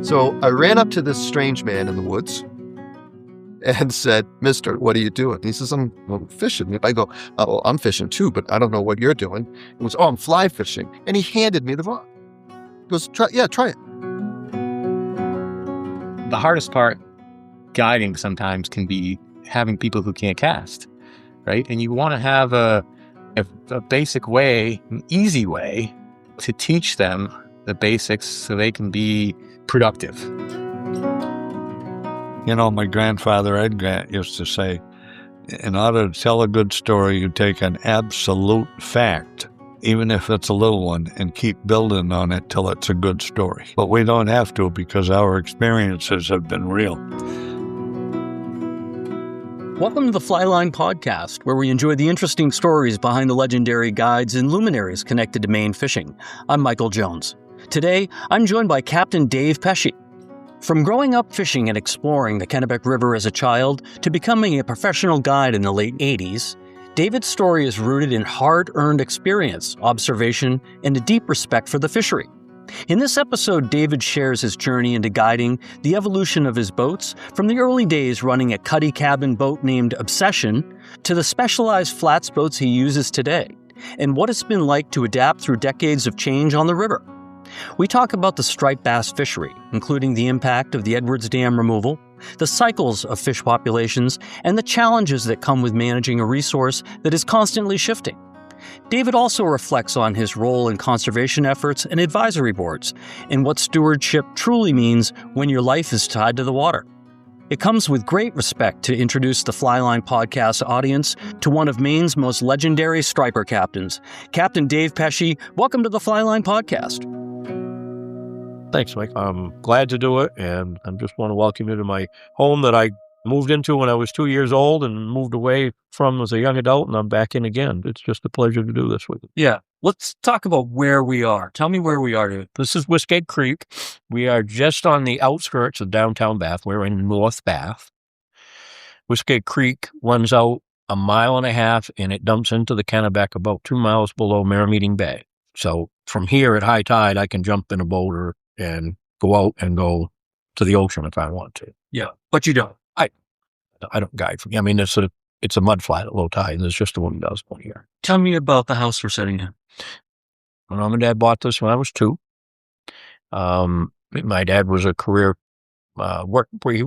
So I ran up to this strange man in the woods and said, "Mister, what are you doing?" He says, "I'm fishing." I go, "Oh, well, I'm fishing too, but I don't know what you're doing." It was, "Oh, I'm fly fishing." And he handed me the rod. He goes, try it. The hardest part guiding sometimes can be having people who can't cast, right? And you want to have a basic way, an easy way to teach them the basics so they can be productive. You know, my grandfather, Ed Grant, used to say, in order to tell a good story, you take an absolute fact, even if it's a little one, and keep building on it till it's a good story. But we don't have to because our experiences have been real. Welcome to the Flyline Podcast, where we enjoy the interesting stories behind the legendary guides and luminaries connected to Maine fishing. I'm Michael Jones. Today, I'm joined by Captain Dave Pecci. From growing up fishing and exploring the Kennebec River as a child to becoming a professional guide in the late 80s, David's story is rooted in hard-earned experience, observation, and a deep respect for the fishery. In this episode, David shares his journey into guiding, the evolution of his boats, from the early days running a cuddy cabin boat named Obsession, to the specialized flats boats he uses today, and what it's been like to adapt through decades of change on the river. We talk about the striped bass fishery, including the impact of the Edwards Dam removal, the cycles of fish populations, and the challenges that come with managing a resource that is constantly shifting. David also reflects on his role in conservation efforts and advisory boards, and what stewardship truly means when your life is tied to the water. It comes with great respect to introduce the Flyline Podcast audience to one of Maine's most legendary striper captains, Captain Dave Pecci. Welcome to the Flyline Podcast. Thanks, Mike. I'm glad to do it, and I just want to welcome you to my home that I moved into when I was 2 years old and moved away from as a young adult, and I'm back in again. It's just a pleasure to do this with you. Yeah. Let's talk about where we are. Tell me where we are, David. This is Whiskey Creek. We are just on the outskirts of downtown Bath. We're in North Bath. Whiskey Creek runs out 1.5 miles, and it dumps into the Kennebec about 2 miles below Merrimeeting Bay. So from here at high tide, I can jump in a boat and go out and go to the ocean if I want to. Yeah, but you don't. I don't guide from. I mean, it's a mud flat at low tide. There's just the one does one here. Tell me about the house we're sitting in. My mom and dad bought this when I was 2. My dad was a career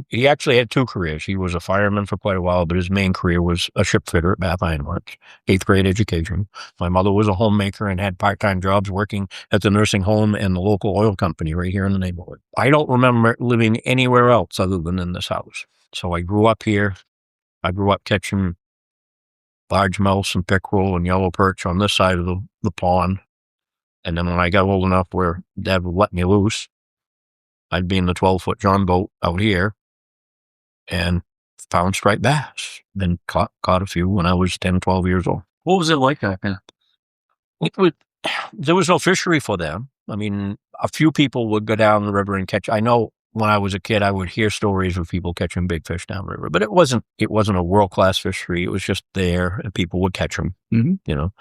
he actually had 2 careers. He was a fireman for quite a while, but his main career was a ship fitter at Bath Iron Works, 8th grade education. My mother was a homemaker and had part-time jobs working at the nursing home and the local oil company right here in the neighborhood. I don't remember living anywhere else other than in this house. So I grew up here. I grew up catching largemouth and pickerel and yellow perch on this side of the pond. And then when I got old enough where Dad would let me loose, I'd be in the 12-foot John boat out here and found striped bass. Then caught a few when I was 10, 12 years old. What was it like back then? There was no fishery for them. I mean, a few people would go down the river and catch. I know when I was a kid, I would hear stories of people catching big fish down the river, but it wasn't a world-class fishery. It was just there and people would catch them, you know.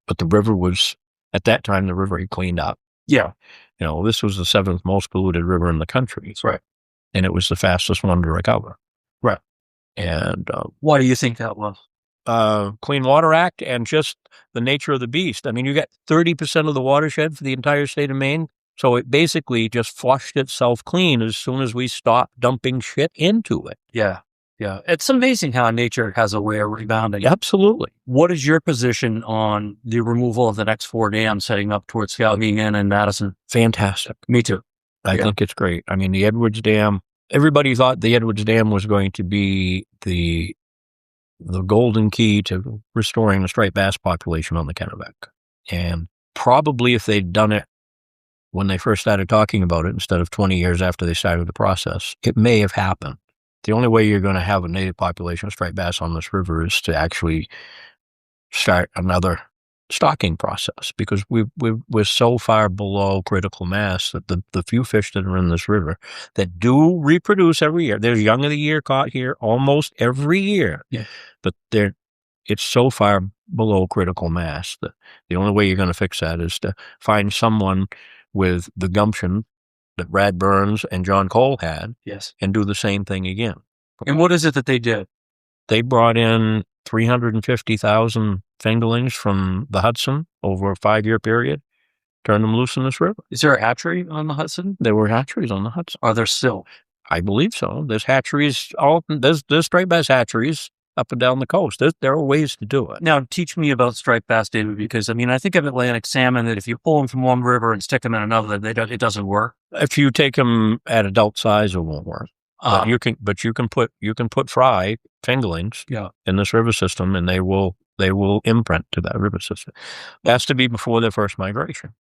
But the river was, at that time, the river had cleaned up. Yeah. You know, this was the 7th most polluted river in the country. That's right. And it was the fastest one to recover. Right. And why do you think that was? Clean Water Act and just the nature of the beast. I mean, you got 30% of the watershed for the entire state of Maine. So it basically just flushed itself clean as soon as we stopped dumping shit into it. Yeah. Yeah. It's amazing how nature has a way of rebounding. Absolutely. What is your position on the removal of the next 4 dams heading up towards Skowhegan and Madison? Fantastic. Me too. I think it's great. I mean, the Edwards Dam, everybody thought the Edwards Dam was going to be the golden key to restoring the striped bass population on the Kennebec. And probably if they'd done it when they first started talking about it instead of 20 years after they started the process, it may have happened. The only way you're going to have a native population of striped bass on this river is to actually start another stocking process, because we're so far below critical mass that the few fish that are in this river that do reproduce every year, there's young of the year caught here almost every year, but it's so far below critical mass that the only way you're going to fix that is to find someone with the gumption that Brad Burns and John Cole had Yes. and do the same thing again. And what is it that they did? They brought in 350,000 fingerlings from the Hudson over a 5-year period, turned them loose in this river. Is there a hatchery on the Hudson? There were hatcheries on the Hudson. Are there still? I believe so. There's hatcheries, there's striped bass hatcheries up and down the coast. There are ways to do it. Now, teach me about striped bass, David, because, I mean, I think of Atlantic salmon that if you pull them from one river and stick them in another, it doesn't work. If you take them at adult size, it won't work. But you can put fry fingerlings in this river system, and they will imprint to that river system. It has to be before their first migration.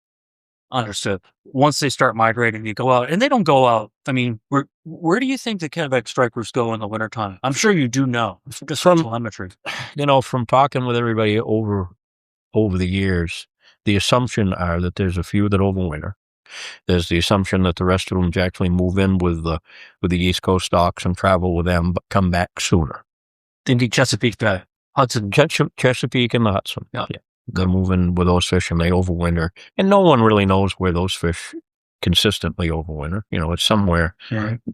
Understood. Once they start migrating, you go out, and they don't go out. I mean, where do you think the Kennebec stripers go in the wintertime? I'm sure you do know, just from telemetry. From talking with everybody over the years, the assumption are that there's a few that overwinter. There's the assumption that the rest of them actually move in with the East Coast stocks and travel with them, but come back sooner. Indeed, Chesapeake Bay, Hudson. Chesapeake and the Hudson. Yeah. They move in with those fish and they overwinter. And no one really knows where those fish consistently overwinter. It's somewhere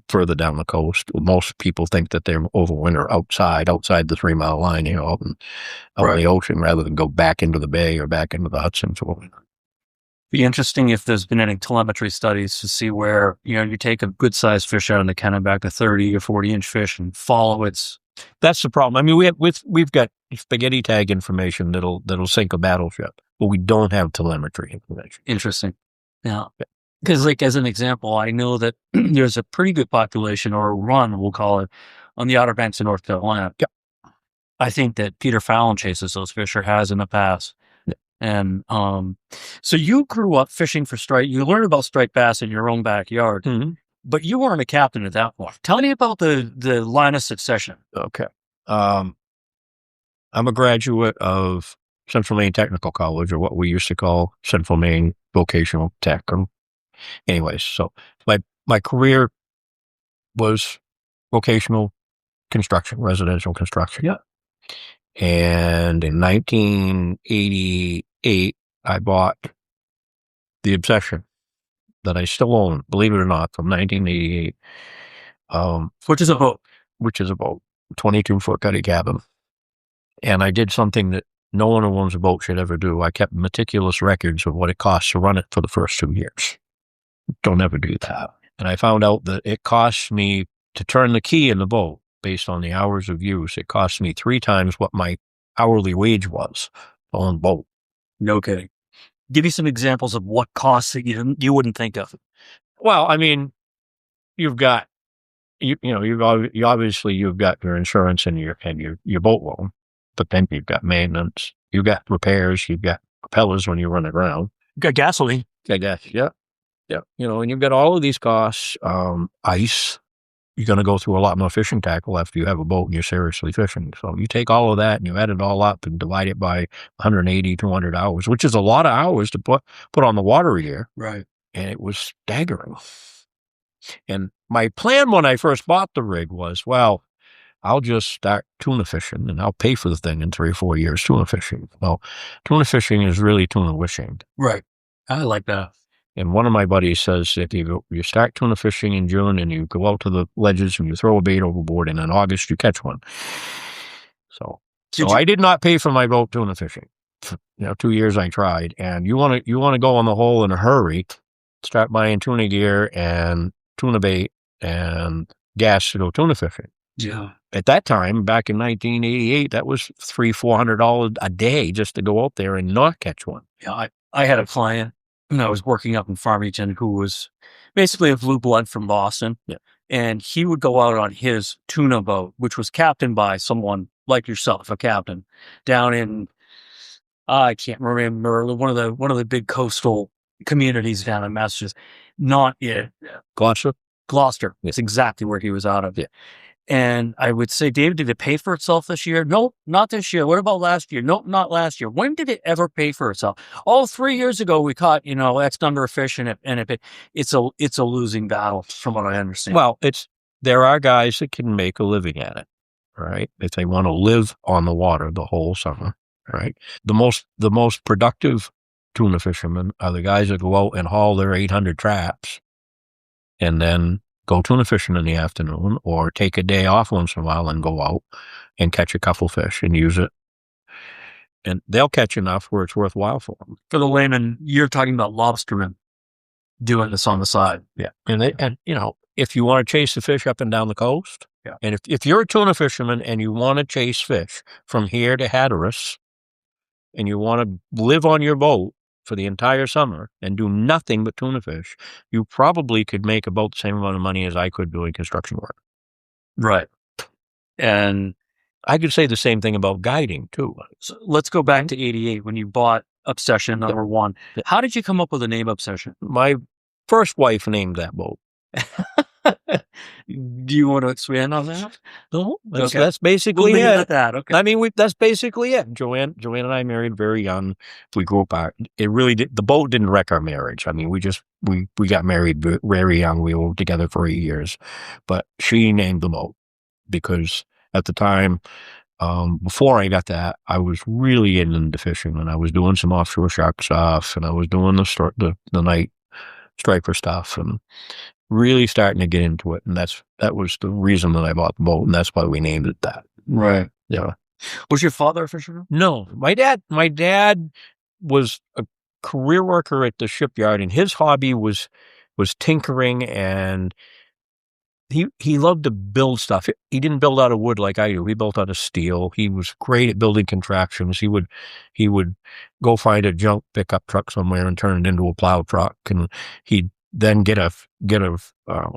further down the coast. Most people think that they overwinter outside the 3-mile line, out in the ocean, rather than go back into the bay or back into the Hudson to overwinter. Be interesting if there's been any telemetry studies to see where, you take a good sized fish out of the Kennebec, a 30 or 40-inch fish, and follow its. That's the problem. I mean, we've got spaghetti tag information that'll sink a battleship, but we don't have telemetry information. Interesting. Yeah. Because, as an example, I know that there's a pretty good population, or a run, we'll call it, on the Outer Banks of North Carolina. Yep. I think that Peter Fallon chases those fish, or has in the past. Yep. And so you grew up fishing for striped. You learned about striped bass in your own backyard, but you weren't a captain at that point. Tell me about the line of succession. Okay. I'm a graduate of Central Maine Technical College, or what we used to call Central Maine Vocational Tech. Anyways, so my career was vocational construction, residential construction. Yeah. And in 1988, I bought the Obsession that I still own, believe it or not, from 1988. Which is a boat. 22-foot cuddy cabin. And I did something that no one who owns a boat should ever do. I kept meticulous records of what it costs to run it for the first 2 years. Don't ever do that. And I found out that it costs me to turn the key in the boat based on the hours of use. It costs me 3 times what my hourly wage was on boat. No kidding. Give me some examples of what costs that you wouldn't think of. Well, I mean, you've got you've got your insurance and your boat loan, but then you've got maintenance, you've got repairs, you've got propellers when you run aground, You got gasoline. yeah. And you've got all of these costs. Ice, you're going to go through a lot more fishing tackle after you have a boat and you're seriously fishing. So you take all of that and you add it all up and divide it by 180, 200 hours, which is a lot of hours to put on the water a year. Right. And it was staggering. And my plan when I first bought the rig was, well, I'll just start tuna fishing and I'll pay for the thing in 3 or 4 years, tuna fishing. Well, tuna fishing is really tuna wishing. Right. I like that. And one of my buddies says, if you start tuna fishing in June and you go out to the ledges and you throw a bait overboard, and in August you catch one. So I did not pay for my boat tuna fishing. 2 years I tried. And you want to go on the hole in a hurry, start buying tuna gear and tuna bait and gas to go tuna fishing. Yeah. At that time, back in 1988, that was $300-400 a day just to go out there and not catch one. Yeah. I had a client, and I was working up in Farmington, who was basically a blue blood from Boston. Yeah. And he would go out on his tuna boat, which was captained by someone like yourself, a captain, down in, I can't remember, one of the big coastal communities down in Massachusetts. Not yet. Gloucester? Gloucester. Yeah. It's exactly where he was out of. Yeah. And I would say, David, did it pay for itself this year? Nope, not this year. What about last year? Nope, not last year. When did it ever pay for itself? 3 years ago, we caught, X number of fish, and it's a losing battle, from what I understand. Well, there are guys that can make a living at it, right? If they want to live on the water the whole summer, right? The most productive tuna fishermen are the guys that go out and haul their 800 traps and then go tuna fishing in the afternoon, or take a day off once in a while and go out and catch a couple fish and use it. And they'll catch enough where it's worthwhile for them. For the layman, you're talking about lobstermen doing this on the side. Yeah. And you know, if you want to chase the fish up and down the coast, Yeah. and if you're a tuna fisherman and you want to chase fish from here to Hatteras, and you want to live on your boat for the entire summer and do nothing but tuna fish, you probably could make about the same amount of money as I could doing construction work. Right. And I could say the same thing about guiding too. so let's go back to 88 when you bought Obsession number 1. How did you come up with the name Obsession? My first wife named that boat. Do you want to expand on that? No, Okay. that's basically We'll leave it. it at that. Okay. I mean, that's basically it. Joanne and I married very young. We grew apart. It really did. The boat didn't wreck our marriage. I mean, we got married very young. We were together for 8 years, but she named the boat because at the time, before I got that, I was really into fishing, and I was doing some offshore shark stuff, and I was doing the night striper stuff, and really starting to get into it. And that was the reason that I bought the boat, and that's why we named it that. Right. Yeah. Was your father a fisherman? No, my dad was a career worker at the shipyard, and his hobby was tinkering, and he loved to build stuff. He didn't build out of wood like I do. He built out of steel. He was great at building contraptions. He would go find a junk pickup truck somewhere and turn it into a plow truck, and he'd then get a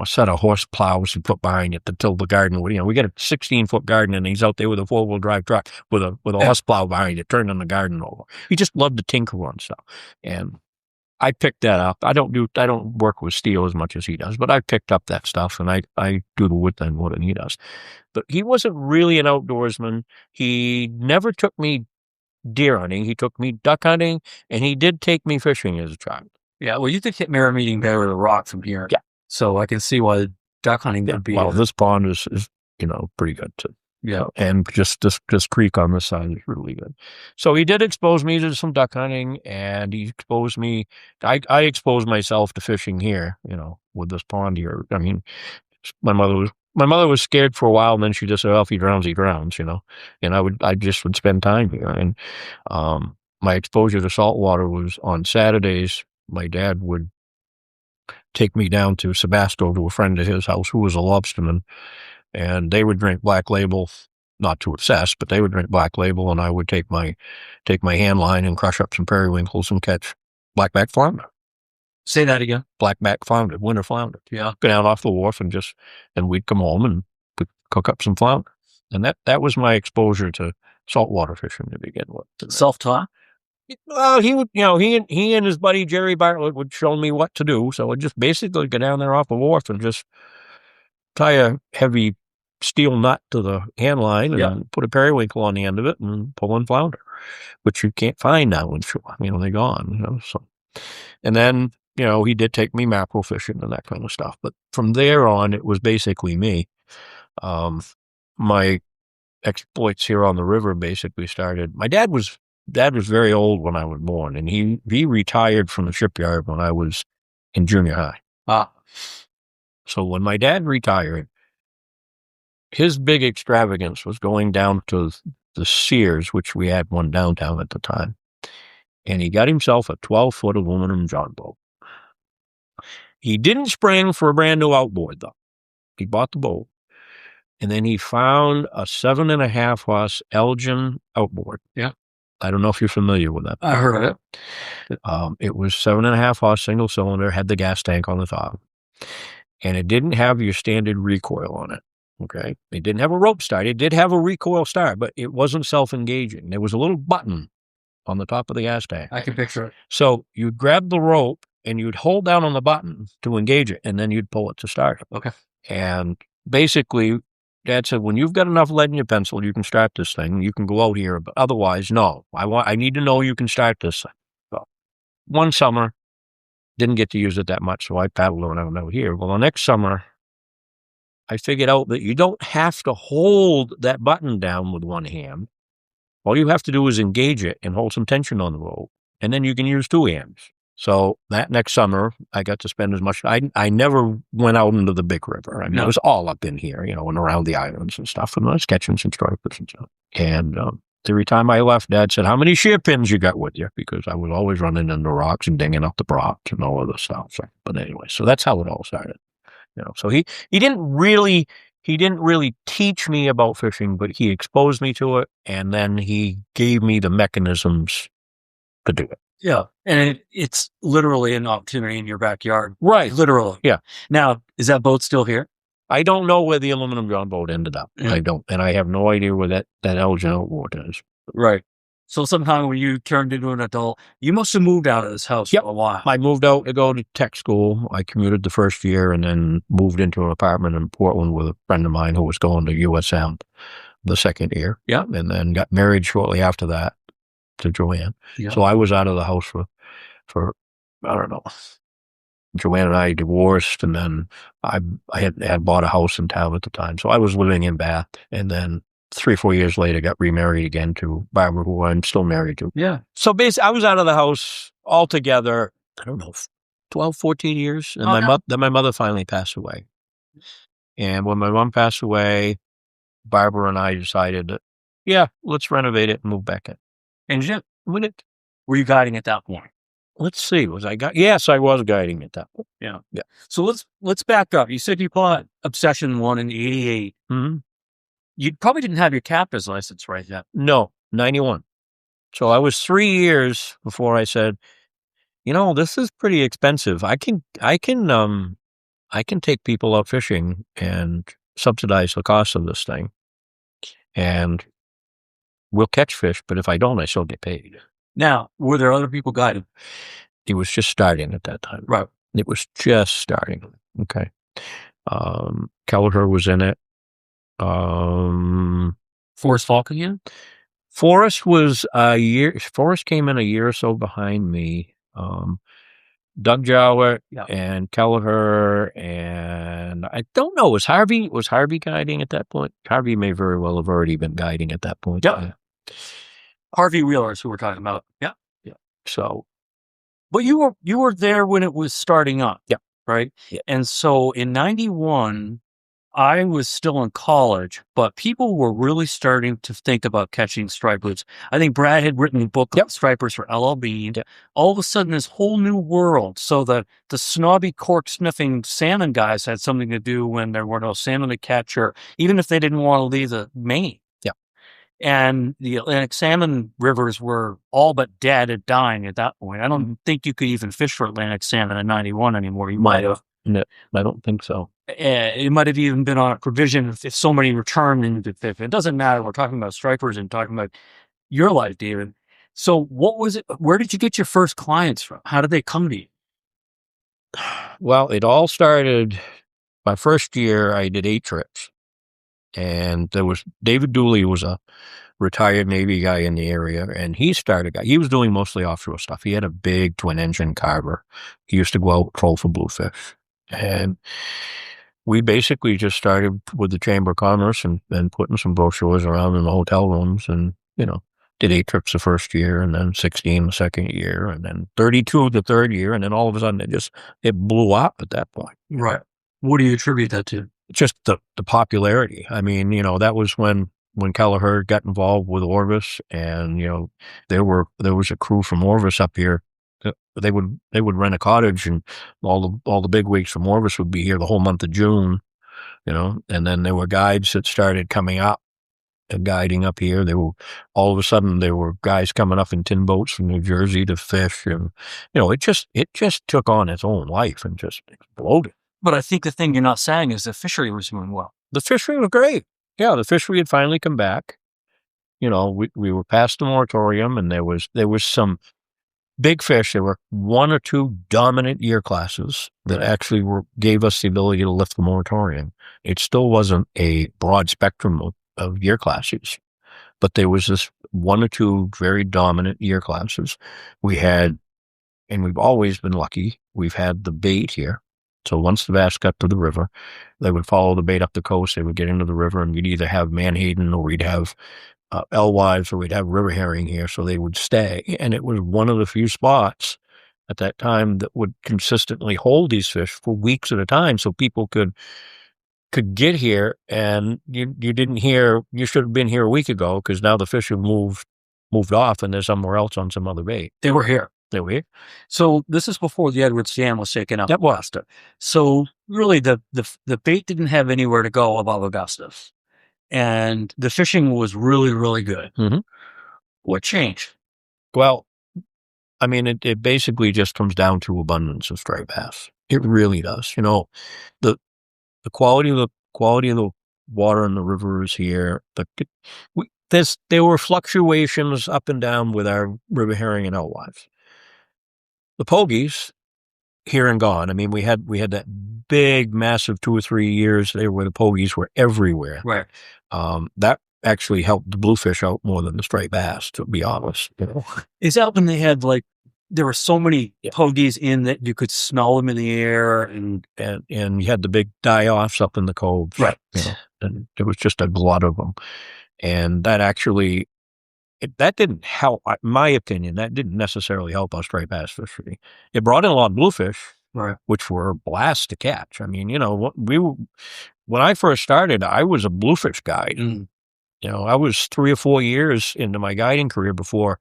set of horse plows and put behind it to till the garden. You know, we got a 16-foot garden, and he's out there with a 4-wheel drive truck with a horse plow behind it, turning the garden over. He just loved to tinker on stuff, and I picked that up. I don't work with steel as much as he does, but I picked up that stuff, and I do the wood thing more than he does. But he wasn't really an outdoorsman. He never took me deer hunting. He took me duck hunting, and he did take me fishing as a child. Yeah. Well, you could hit Mirror Meeting Bear the Rock from here. Yeah. So I can see why duck hunting would be. Well, this pond is pretty good too. Yeah. And just this creek on this side is really good. So he did expose me to some duck hunting, and he exposed me. I exposed myself to fishing here, with this pond here. I mean, my mother was scared for a while, and then she just said, "Well, if he drowns, he drowns," And I just would spend time here. And my exposure to salt water was on Saturdays. My dad would take me down to Sebastopol to a friend of his house who was a lobsterman, and they would drink Black Label, not to excess, but they would drink Black Label, and I would take my hand line and crush up some periwinkles and catch blackback flounder. Say that again. Blackback flounder, winter flounder. Yeah. Go down off the wharf and we'd come home and cook up some flounder. And that was my exposure to saltwater fishing to begin with. Self-taught? Well, he would, he and his buddy Jerry Bartlett would show me what to do. So I'd just basically go down there off the wharf and just tie a heavy steel nut to the hand line and put a periwinkle on the end of it and pull in flounder, which you can't find now in shore. They're gone. So, and then he did take me mackerel fishing and that kind of stuff. But from there on, it was basically me. My exploits here on the river basically started. My dad was very old when I was born, and he retired from the shipyard when I was in junior high. So when my dad retired, his big extravagance was going down to the Sears, which we had one downtown at the time, and he got himself a 12-foot aluminum john boat. He didn't spring for a brand new outboard, though. He bought the boat, and then he found a 7.5 horse Elgin outboard. Yeah. I don't know if you're familiar with that. I heard of it. It was 7.5 horse single cylinder, had the gas tank on the top, and it didn't have your standard recoil on it. Okay. It didn't have a rope start. It did have a recoil start, but it wasn't self-engaging. There was a little button on the top of the gas tank. I can picture it. So you'd grab the rope and you'd hold down on the button to engage it, and then you'd pull it to start it. Okay. And basically, Dad said, when you've got enough lead in your pencil, you can start this thing. You can go out here, but otherwise, no. I need to know you can start this thing. So one summer, didn't get to use it that much, so I paddled around out here. Well, the next summer, I figured out that you don't have to hold that button down with one hand. All you have to do is engage it and hold some tension on the rope, and then you can use two hands. So that next summer, I got to spend as much. I never went out into the big river. I mean, it was all up in here, and around the islands and stuff. And I was catching some stripers and stuff. And every time I left, Dad said, "How many shear pins you got with you?" Because I was always running into rocks and dinging up the rocks and all other stuff. So, but anyway, so that's how it all started. So he didn't really teach me about fishing, but he exposed me to it, and then he gave me the mechanisms to do it. Yeah. And it's literally an opportunity in your backyard. Right. Literally. Yeah. Now, is that boat still here? I don't know where the aluminum John boat ended up. Yeah. I don't. And I have no idea where that Elgin outboard is. Right. So sometime when you turned into an adult, you must have moved out of this house for a while. I moved out to go to tech school. I commuted the first year and then moved into an apartment in Portland with a friend of mine who was going to USM the second year. Yeah. And then got married shortly after that to Joanne. Yeah. So I was out of the house for I don't know. Joanne and I divorced, and then I had bought a house in town at the time. So I was living in Bath, and then 3 or 4 years later got remarried again to Barbara, who I'm still married to. Yeah. So basically, I was out of the house altogether, I don't know, 12, 14 years. And then my mother finally passed away. And when my mom passed away, Barbara and I decided that, yeah, let's renovate it and move back in. And were you guiding at that point? Let's see. Yes, I was guiding at that point. Yeah. Yeah. So let's back up. You said you bought Obsession 1 in 88. Mm-hmm. You probably didn't have your captain's license right yet. No, 91. So I was 3 years before I said, this is pretty expensive. I can take people out fishing and subsidize the cost of this thing. And we'll catch fish, but if I don't, I still get paid. Now, were there other people guiding? It was just starting at that time. Right. It was just starting. Okay. Kelleher was in it. Forrest Falk again? Forrest came in a year or so behind me. Doug Jowett and Kelleher, and I don't know, was Harvey guiding at that point? Harvey may very well have already been guiding at that point. Yeah. Harvey Wheeler is who we're talking about. Yeah. Yeah. So, but you were there when it was starting up. Yeah. Right. Yeah. And so in 91, I was still in college, but people were really starting to think about catching stripers. I think Brad had written a book on stripers for LL Bean. Yep. All of a sudden, this whole new world. So the snobby cork sniffing salmon guys had something to do when there were no salmon to catch, or even if they didn't want to leave the Maine. Yeah. And the Atlantic salmon rivers were all but dead and dying at that point. I don't think you could even fish for Atlantic salmon in 91 anymore. You might have. No, I don't think so. It might have even been on a provision if so many returned. If it doesn't matter, we're talking about stripers and talking about your life, David. So what was it? Where did you get your first clients from? How did they come to you? Well, it all started, my first year, I did 8 trips. And there was, David Dooley was a retired Navy guy in the area, and he was doing mostly offshore stuff. He had a big twin engine carver. He used to go out troll for bluefish. And we basically just started with the Chamber of Commerce and putting some brochures around in the hotel rooms, and, did 8 trips the first year, and then 16 the second year, and then 32 the third year. And then all of a sudden it blew up at that point. Right. What do you attribute that to? Just the popularity. I mean, that was when Kelleher got involved with Orvis, and, there was a crew from Orvis up here. They would rent a cottage, and all the big wigs from Orvis would be here the whole month of June, and then there were guides that started coming up and guiding up here. All of a sudden there were guys coming up in tin boats from New Jersey to fish, and it just took on its own life and just exploded. But I think the thing you're not saying is the fishery was doing well. The fishery was great. Yeah, the fishery had finally come back. We were past the moratorium, and there was some big fish. There were 1 or 2 dominant year classes that actually gave us the ability to lift the moratorium. It still wasn't a broad spectrum of year classes, but there was this 1 or 2 very dominant year classes. We had, and we've always been lucky, we've had the bait here. So once the bass got to the river, they would follow the bait up the coast. They would get into the river, and we'd either have Manhattan, or we'd have alewives, or we'd have river herring here. So they would stay. And it was one of the few spots at that time that would consistently hold these fish for weeks at a time, so people could get here, and you didn't hear, you should have been here a week ago, because now the fish have moved off and they're somewhere else on some other bait. They were here. They were here. So this is before the Edwards Dam was taken out. That was. Augusta. So really the bait didn't have anywhere to go above Augusta. And the fishing was really, really good. Mhm. What changed? Well, I mean, it basically just comes down to abundance of striped bass. It really does. You know, the quality of the water in the river is here. There were fluctuations up and down with our river herring and alewives. The pogies, here and gone. I mean, we had that big, massive 2 or 3 years there where the pogies were everywhere. Right. That actually helped the bluefish out more than the striped bass, to be honest. You know? Is that when they had there were so many pogies in that you could smell them in the air, and you had the big die-offs up in the coves. Right. You know, and there was just a glut of them. And that actually, that didn't help, in my opinion, that didn't necessarily help our striped bass fishery. It brought in a lot of bluefish, right, which were a blast to catch. I mean, you know, when I first started, I was a bluefish guide. Mm. You know, I was 3 or 4 years into my guiding career before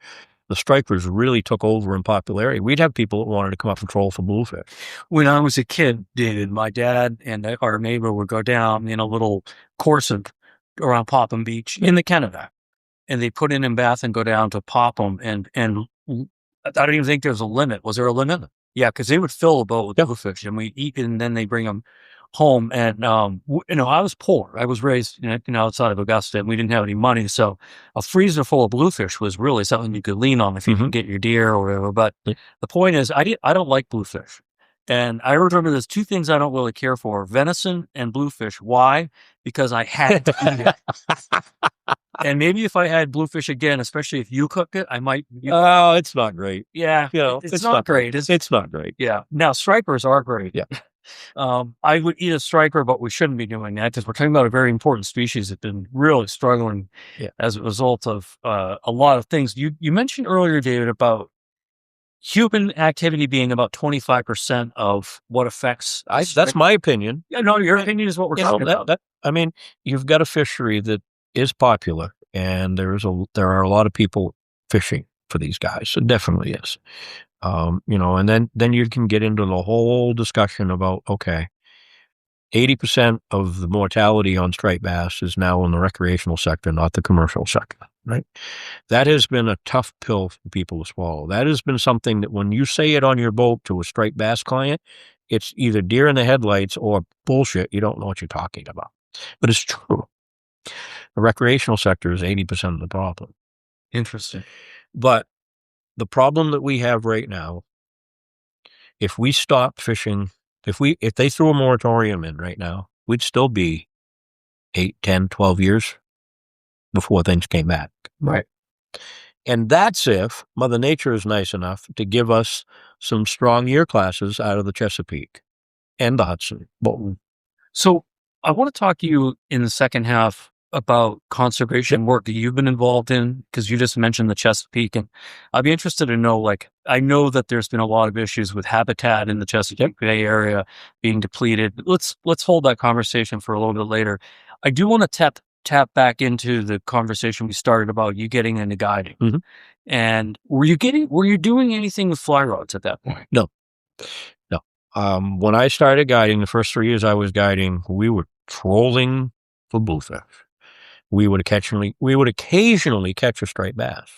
the stripers really took over in popularity. We'd have people that wanted to come up and troll for bluefish. When I was a kid, David, my dad and our neighbor would go down in a little corset around Popham Beach in the Kennebec, and they put in Bath and go down to Popham, and I don't even think there's a limit. Was there a limit? Yeah, because they would fill a boat with bluefish, and we eat, and then they bring them home. And you know, I was poor. I was raised outside of Augusta, and we didn't have any money, so a freezer full of bluefish was really something you could lean on if you could get your deer or whatever. But the point is, I don't like bluefish. And I remember there's 2 things I don't really care for: venison and bluefish. Why? Because I had to eat it. And maybe if I had bluefish again, especially if you cooked it, I might. Oh, it's not great. Yeah, you know, it's not great. It's not great. Yeah. Now stripers are great. Yeah. I would eat a striper, but we shouldn't be doing that because we're talking about a very important species that's been really struggling as a result of a lot of things. You mentioned earlier, David, about human activity being about 25% of what affects. That's my opinion. Yeah, no, your opinion is what we're talking about. I mean, you've got a fishery that is popular, and there are a lot of people fishing for these guys. So definitely is. You know, and then you can get into the whole discussion about, okay, 80% of the mortality on striped bass is now in the recreational sector, not the commercial sector, right? That has been a tough pill for people to swallow. That has been something that when you say it on your boat to a striped bass client, it's either deer in the headlights or bullshit. You don't know what you're talking about. But it's true. The recreational sector is 80% of the problem. Interesting. But the problem that we have right now, if we stop fishing, if they threw a moratorium in right now, we'd still be 8, 10, 12 years before things came back. Right. And that's if Mother Nature is nice enough to give us some strong year classes out of the Chesapeake and the Hudson. So I want to talk to you in the second half about conservation work that you've been involved in, because you just mentioned the Chesapeake, and I'd be interested to know, I know that there's been a lot of issues with habitat in the Chesapeake Bay area being depleted. Let's hold that conversation for a little bit later. I do want to tap back into the conversation we started about you getting into guiding. Mm-hmm. And were you doing anything with fly rods at that point? No. When I started guiding, the first 3 years I was guiding, we were trolling for bluefish. We would occasionally catch a striped bass.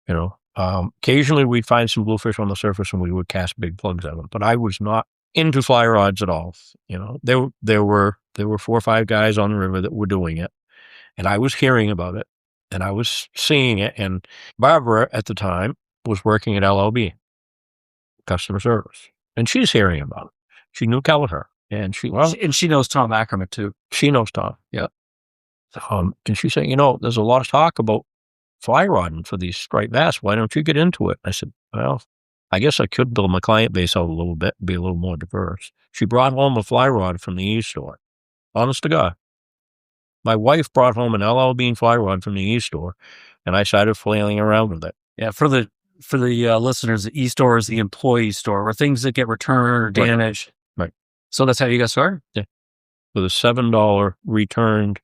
You know, occasionally we'd find some bluefish on the surface and we would cast big plugs at them. But I was not into fly rods at all. You know, there were 4 or 5 guys on the river that were doing it, and I was hearing about it, and I was seeing it. And Barbara at the time was working at LLB, customer service, and she's hearing about it. She knew Kelleher, and she knows Tom Ackerman too. She knows Tom, yeah. And she's saying, you know, there's a lot of talk about fly rodding for these striped bass. Why don't you get into it? I said, well, I guess I could build my client base out a little bit, be a little more diverse. She brought home a fly rod from the e-store. Honest to God. My wife brought home an LL Bean fly rod from the e-store, and I started flailing around with it. Yeah, for the for the listeners, the e-store is the employee store, or things that get returned or damaged. Right. So that's how you got started? Yeah. With a $7 returned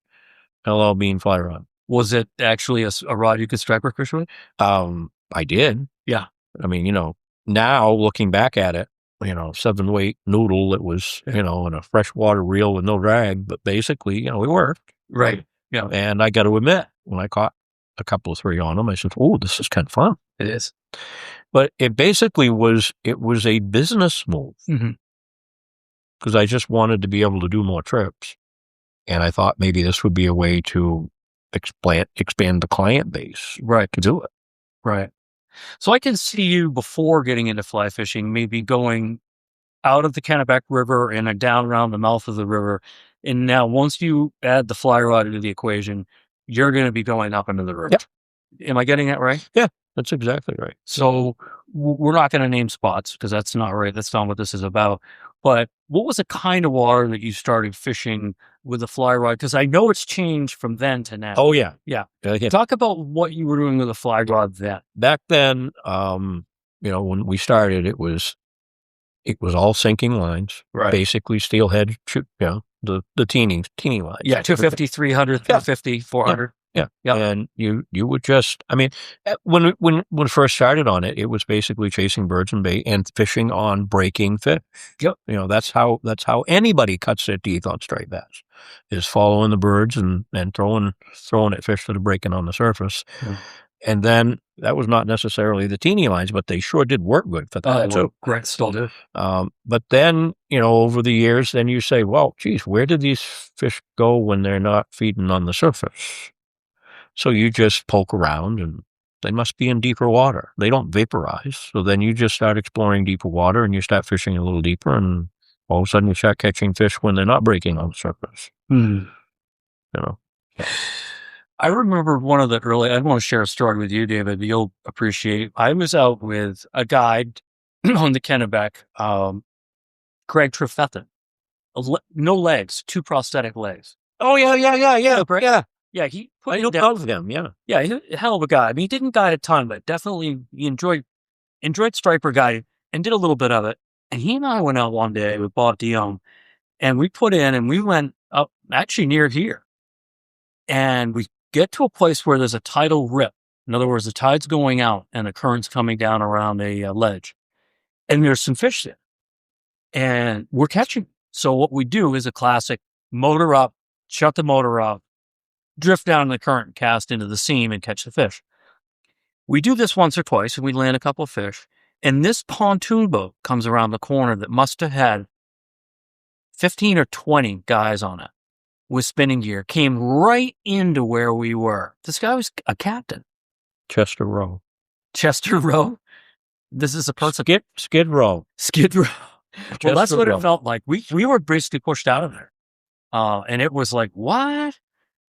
LL Bean fly rod. Was it actually a rod you could striper fish with? I did. Yeah. I mean, now looking back at it, 7-weight noodle, it was, in a freshwater reel with no drag, but basically, it worked. Right. Yeah. And I got to admit, when I caught a couple of 3 on them, I said, oh, this is kind of fun. It is. But it basically was a business move because I just wanted to be able to do more trips. And I thought maybe this would be a way to expand the client base. Right. To do it. Right. So I can see you before getting into fly fishing, maybe going out of the Kennebec River and down around the mouth of the river. And now once you add the fly rod into the equation, you're going to be going up into the river. Yep. Am I getting that right? Yeah, that's exactly right. So we're not going to name spots because that's not right. That's not what this is about. But what was the kind of water that you started fishing with the fly rod? Because I know it's changed from then to now. Oh, yeah. Yeah. Yeah. Talk about what you were doing with the fly rod then. Back then, when we started, it was all sinking lines, Right. Basically steelhead, the teeny lines. Yeah, 250, 300, 350, 400. Yeah. Yeah. And you would just, when we first started on it, it was basically chasing birds and bait and fishing on breaking fish. Yep. That's how anybody cuts their teeth on striped bass, is following the birds and throwing at fish that are breaking on the surface. Yeah. And then that was not necessarily the teeny lines, but they sure did work good for that too. Great, still do. But then, over the years, then you say, well, geez, where did these fish go when they're not feeding on the surface? So you just poke around and they must be in deeper water. They don't vaporize. So then you just start exploring deeper water and you start fishing a little deeper and all of a sudden you start catching fish when they're not breaking on the surface. I remember one of the early, I want to share a story with you, David, you'll appreciate. I was out with a guide on the Kennebec, Craig Trefethen. No legs, 2 prosthetic legs. Oh, yeah. Right? Yeah. Yeah, he put I it down. love him, yeah. Yeah, he's a hell of a guy. He didn't guide a ton, but definitely he enjoyed striper guiding and did a little bit of it. And he and I went out one day with Bob Dion and we put in and we went up actually near here. And we get to a place where there's a tidal rip. In other words, the tide's going out and the current's coming down around a ledge. And there's some fish there. And we're catching. So what we do is a classic motor up, shut the motor off, drift down the current, cast into the seam and catch the fish. We do this once or twice and we land a couple of fish. And this pontoon boat comes around the corner that must have had 15 or 20 guys on it with spinning gear, came right into where we were. This guy was a captain. Chester Row. This is a person. Skid Row. Well, that's what it felt like. We were basically pushed out of there. And it was like, what?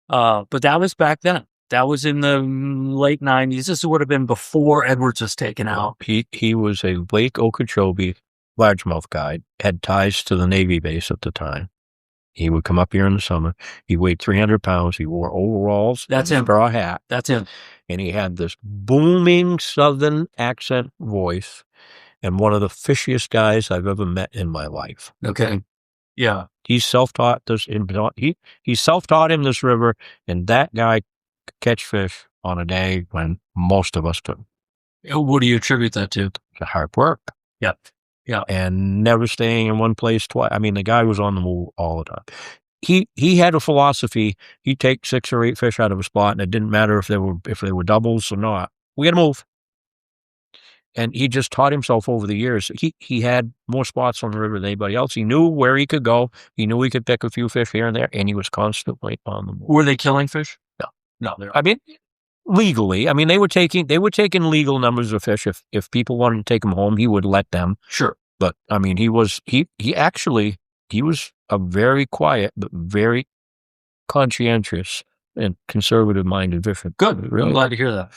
But that was back then. That was in the late 90s. This would have been before Edwards was taken out. He was a Lake Okeechobee largemouth guide, had ties to the Navy base at the time. He would come up here in the summer. He weighed 300 pounds. He wore overalls. That's him. Straw hat. That's him. And he had this booming Southern accent voice and one of the fishiest guys I've ever met in my life. Okay. Yeah. He self-taught this. He self-taught him this river, and that guy could catch fish on a day when most of us couldn't. What do you attribute that to? The hard work. Yep. Yeah. And never staying in one place twice. The guy was on the move all the time. He had a philosophy. He'd take 6 or 8 fish out of a spot, and it didn't matter if they were doubles or not. We had to move. And he just taught himself over the years. He had more spots on the river than anybody else. He knew where he could go. He knew he could pick a few fish here and there, and he was constantly on the move. Were they killing fish? No. Legally. They were taking legal numbers of fish. If people wanted to take them home, he would let them. Sure. But he was a very quiet but very conscientious and conservative-minded fisherman. Good. Really? I'm glad to hear that.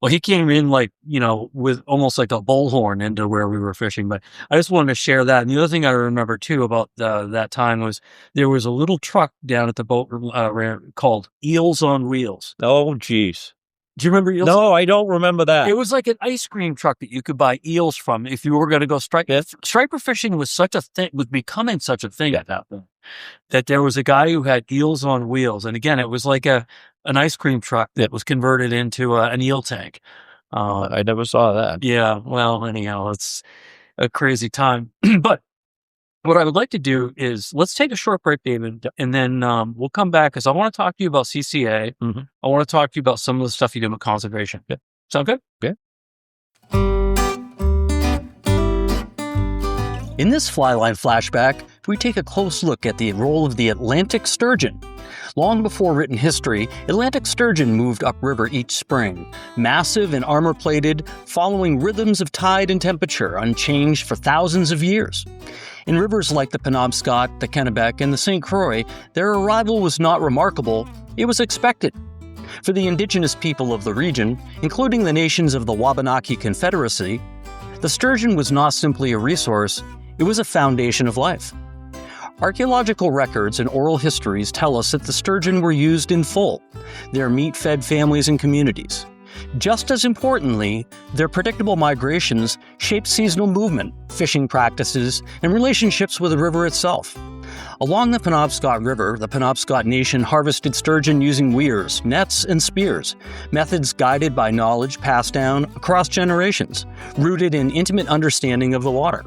Well, he came in with almost like a bullhorn into where we were fishing. But I just wanted to share that. And the other thing I remember too about that time was there was a little truck down at the boat ramp called Eels on Wheels. Oh, geez. Do you remember eels? No, I don't remember that. It was like an ice cream truck that you could buy eels from if you were going to go striper fishing was becoming such a thing at that point, that there was a guy who had eels on wheels. And again, it was like an ice cream truck that was converted into an eel tank. I never saw that. Yeah. Well, anyhow, it's a crazy time. But what I would like to do is let's take a short break, David, and then we'll come back because I want to talk to you about CCA. Mm-hmm. I want to talk to you about some of the stuff you do with conservation. Yeah. Sound good? Yeah. In this Flyline flashback, we take a close look at the role of the Atlantic sturgeon. Long before written history, Atlantic sturgeon moved upriver each spring, massive and armor-plated, following rhythms of tide and temperature unchanged for thousands of years. In rivers like the Penobscot, the Kennebec, and the St. Croix, their arrival was not remarkable, it was expected. For the indigenous people of the region, including the nations of the Wabanaki Confederacy, the sturgeon was not simply a resource, it was a foundation of life. Archaeological records and oral histories tell us that the sturgeon were used in full. Their meat fed families and communities. Just as importantly, their predictable migrations shaped seasonal movement, fishing practices, and relationships with the river itself. Along the Penobscot River, the Penobscot Nation harvested sturgeon using weirs, nets, and spears, methods guided by knowledge passed down across generations, rooted in intimate understanding of the water.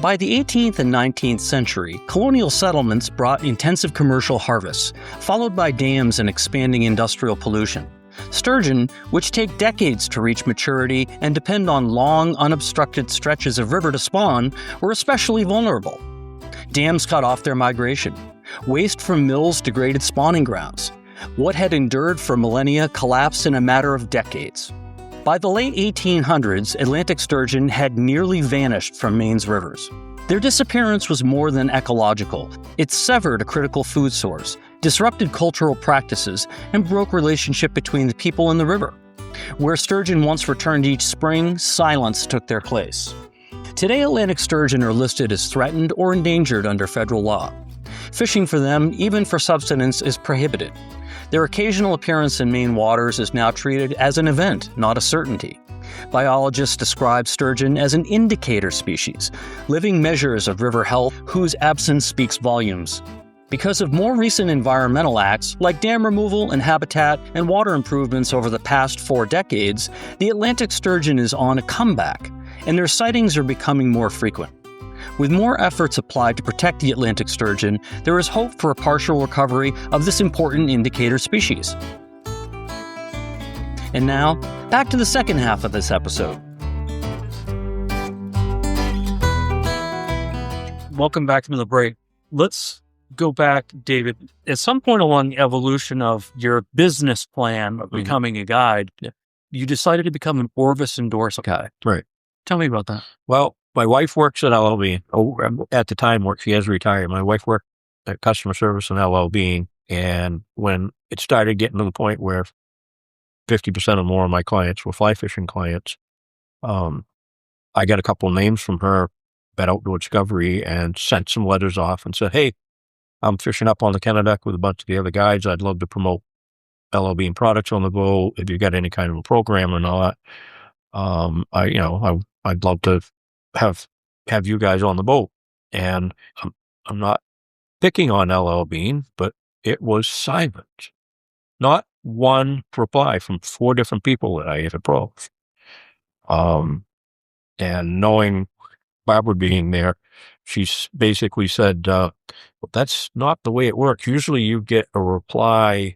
By the 18th and 19th century, colonial settlements brought intensive commercial harvests, followed by dams and expanding industrial pollution. Sturgeon, which take decades to reach maturity and depend on long, unobstructed stretches of river to spawn, were especially vulnerable. Dams cut off their migration. Waste from mills degraded spawning grounds. What had endured for millennia collapsed in a matter of decades. By the late 1800s, Atlantic sturgeon had nearly vanished from Maine's rivers. Their disappearance was more than ecological. It severed a critical food source, disrupted cultural practices, and broke relationship between the people and the river. Where sturgeon once returned each spring, silence took their place. Today, Atlantic sturgeon are listed as threatened or endangered under federal law. Fishing for them, even for subsistence, is prohibited. Their occasional appearance in Maine waters is now treated as an event, not a certainty. Biologists describe sturgeon as an indicator species, living measures of river health whose absence speaks volumes. Because of more recent environmental acts like dam removal and habitat and water improvements over the past 4 decades, the Atlantic sturgeon is on a comeback, and their sightings are becoming more frequent. With more efforts applied to protect the Atlantic sturgeon, there is hope for a partial recovery of this important indicator species. And now, back to the second half of this episode. Welcome back from the break. Let's go back, David. At some point along the evolution of your business plan of becoming a guide, you decided to become an Orvis endorsed guide. Right. Tell me about that. Well, my wife works at LLB. At the time, she has retired. My wife worked at customer service in LLB. And when it started getting to the point where 50% or more of my clients were fly fishing clients, I got a couple of names from her at Outdoor Discovery and sent some letters off and said, hey, I'm fishing up on the Kennebec with a bunch of the other guides. I'd love to promote LLB products on the boat. If you got any kind of a program or not, I'd love to have you guys on the boat. And I'm not picking on LL Bean, but it was silent. Not one reply from 4 different people that I had approached. And knowing Barbara being there, she basically said, well, that's not the way it works. Usually you get a reply,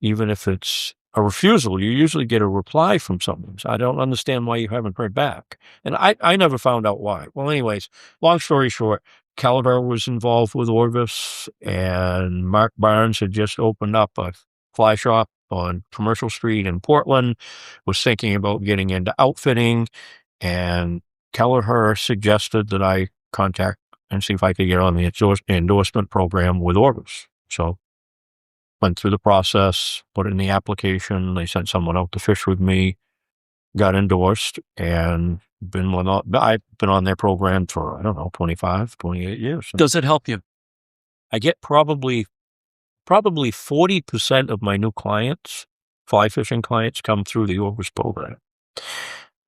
even if it's a refusal, you usually get a reply from someone. So I don't understand why you haven't heard back. And I never found out why. Well, anyways, long story short, Calabar was involved with Orvis, and Mark Barnes had just opened up a fly shop on Commercial Street in Portland, was thinking about getting into outfitting, and Kelleher suggested that I contact and see if I could get on the endorsement program with Orvis. So went through the process, put in the application. They sent someone out to fish with me, got endorsed, and I've been on their program for, 25, 28 years. Does it help you? I get probably 40% of my new clients fly fishing clients come through the Orbis program.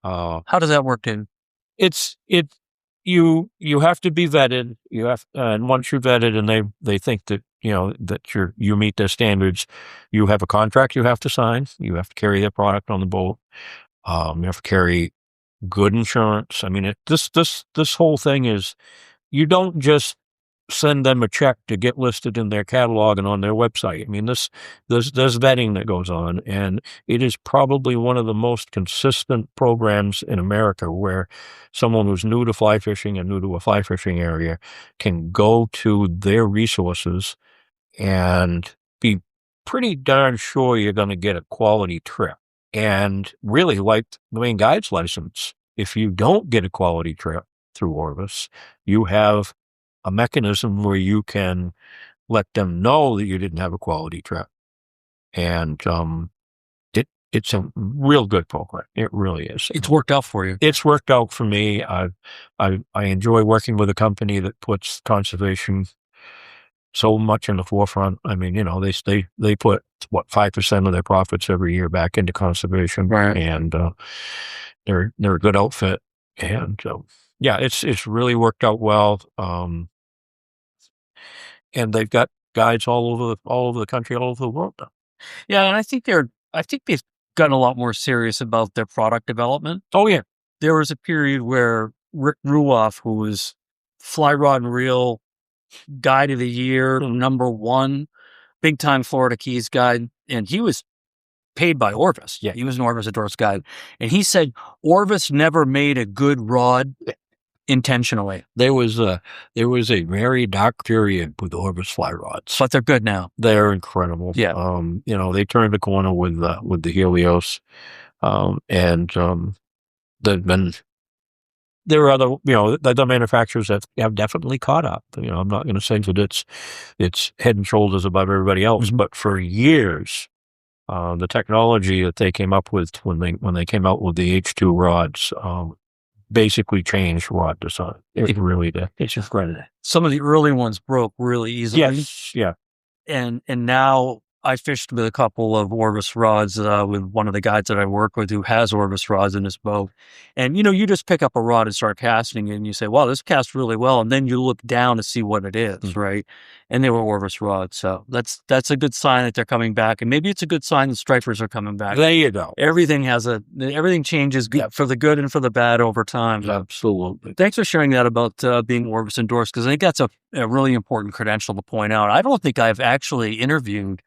How does that work, David? You have to be vetted. And once you're vetted and they think that, that you meet their standards, you have a contract you have to sign. You have to carry their product on the boat. You have to carry good insurance. I mean, this whole thing is, you don't just send them a check to get listed in their catalog and on their website. I mean, there's vetting that goes on, and it is probably one of the most consistent programs in America where someone who's new to fly fishing and new to a fly fishing area can go to their resources and be pretty darn sure you're going to get a quality trip. And really, like the Maine Guide's license, if you don't get a quality trip through Orbis, you have a mechanism where you can let them know that you didn't have a quality trip. And it's a real good program. It really is. It's worked out for you. It's worked out for me. I enjoy working with a company that puts conservation so much in the forefront. I mean, they put 5% of their profits every year back into conservation, right? And they're a good outfit, and yeah, it's really worked out well. And they've got guides all over the country, all over the world now. Yeah, and I think they've gotten a lot more serious about their product development. Oh yeah, there was a period where Rick Ruoff, who was Fly Rod and Reel Guide of the Year, #1, big time Florida Keys guide, and he was paid by Orvis. Yeah, he was an Orvis endorsed guide, and he said Orvis never made a good rod intentionally. There was a very dark period with Orvis fly rods, but they're good now. They're incredible. Yeah, they turned the corner with the Helios, and they've been. There are other manufacturers that have definitely caught up. I'm not going to say that it's head and shoulders above everybody else, but for years, the technology that they came up with when they came out with the H2 rods basically changed rod design. It really did. It's incredible. Some of the early ones broke really easily. Yes, yeah. And now I fished with a couple of Orvis rods with one of the guides that I work with who has Orvis rods in his boat. And, you just pick up a rod and start casting it and you say, wow, this casts really well. And then you look down to see what it is, right? And they were Orvis rods. So that's a good sign that they're coming back. And maybe it's a good sign that stripers are coming back. There you go. Everything changes for the good and for the bad over time. Absolutely. Thanks for sharing that about being Orvis endorsed, because I think that's a really important credential to point out. I don't think I've actually interviewed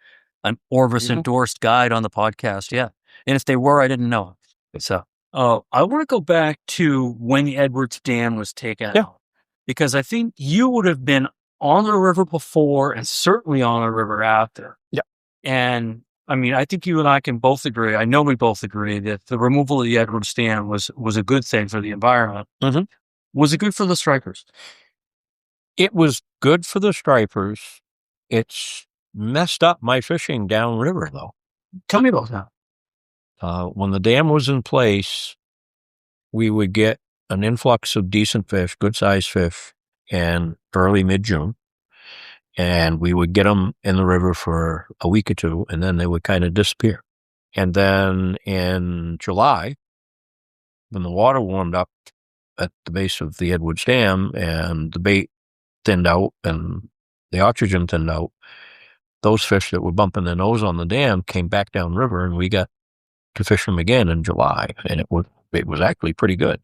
an Orvis endorsed guide on the podcast yet. And if they were, I didn't know. So I want to go back to when the Edwards Dam was taken out, because I think you would have been on the river before and certainly on the river after. Yeah. And I mean, I think you and I can both agree, I know we both agree, that the removal of the Edwards Dam was a good thing for the environment. Mm-hmm. Was it good for the stripers? It was good for the stripers. It's messed up my fishing downriver, though. Tell me about that. When the dam was in place, we would get an influx of decent fish, good-sized fish, in early mid-June, and we would get them in the river for a week or two, and then they would kind of disappear. And then in July, when the water warmed up at the base of the Edwards Dam and the bait thinned out and the oxygen thinned out, those fish that were bumping their nose on the dam came back downriver, and we got to fish them again in July, and it was actually pretty good.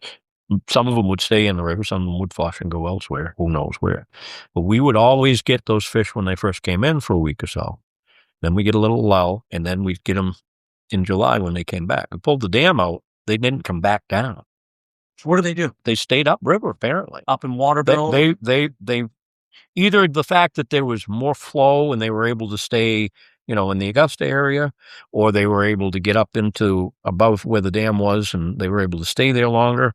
Some of them would stay in the river, some of them would flush and go elsewhere, who knows where. But we would always get those fish when they first came in for a week or so. Then we get a little lull, and then we'd get them in July when they came back. We pulled the dam out, they didn't come back down. So what do they do? They stayed upriver, apparently. Up in Waterville? They either the fact that there was more flow and they were able to stay, in the Augusta area, or they were able to get up into above where the dam was and they were able to stay there longer.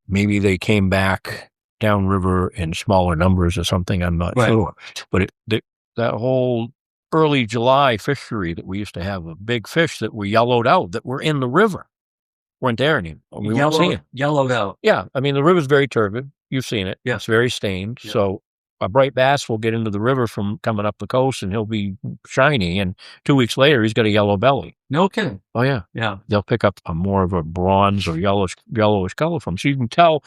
Maybe they came back downriver in smaller numbers or something. I'm not sure. But that whole early July fishery that we used to have of big fish that were yellowed out, that were in the river, weren't there anymore. We weren't seeing it. Yellowed out. Yeah. I mean, the river's very turbid. You've seen it. Yeah. It's very stained. Yeah. So a bright bass will get into the river from coming up the coast, and he'll be shiny, and 2 weeks later he's got a yellow belly. No kidding. Oh yeah, Yeah. they'll pick up a more of a bronze or yellowish color from. So you can tell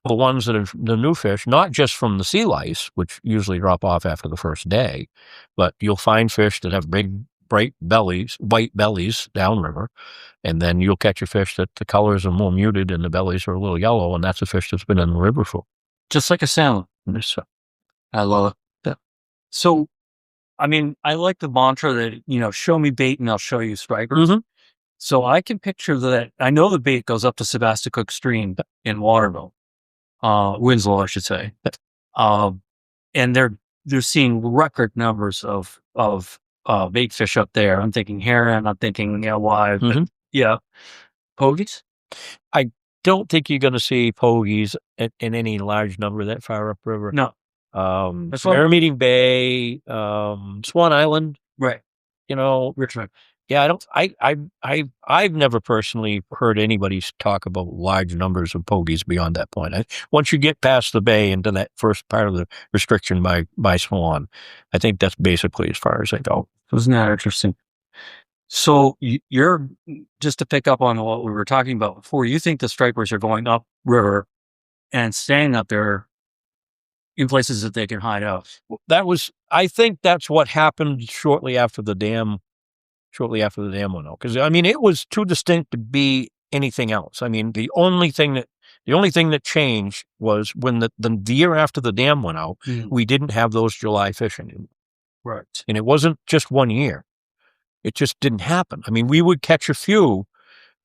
the ones that are the new fish, not just from the sea lice, which usually drop off after the first day, but you'll find fish that have big, bright bellies, white bellies downriver, and then you'll catch a fish that the colors are more muted and the bellies are a little yellow, and that's a fish that's been in the river for. Just like a salmon. So, I love it. Yeah. So, I mean, I like the mantra that, show me bait and I'll show you stripers. Mhm. So I can picture that. I know the bait goes up to Sebasticook Stream in Waterville, Winslow, I should say. And they're seeing record numbers of bait fish up there. I'm thinking heron, I'm thinking live. Mhm. Yeah. Pogies? don't think you're going to see pogies in any large number that far upriver. No. That's Mermaiding Bay, Swan Island, Right. Richmond. Yeah, I've never personally heard anybody talk about large numbers of pogies beyond that point. Once you get past the bay into that first part of the restriction by Swan, I think that's basically as far as I go. Isn't that interesting? So you're, just to pick up on what we were talking about before, you think the stripers are going up river and staying up there in places that they can hide out. I think that's what happened shortly after the dam went out. Because it was too distinct to be anything else. The only thing that changed was when the year after the dam went out, we didn't have those July fish anymore. Right. And it wasn't just 1 year. It just didn't happen. We would catch a few,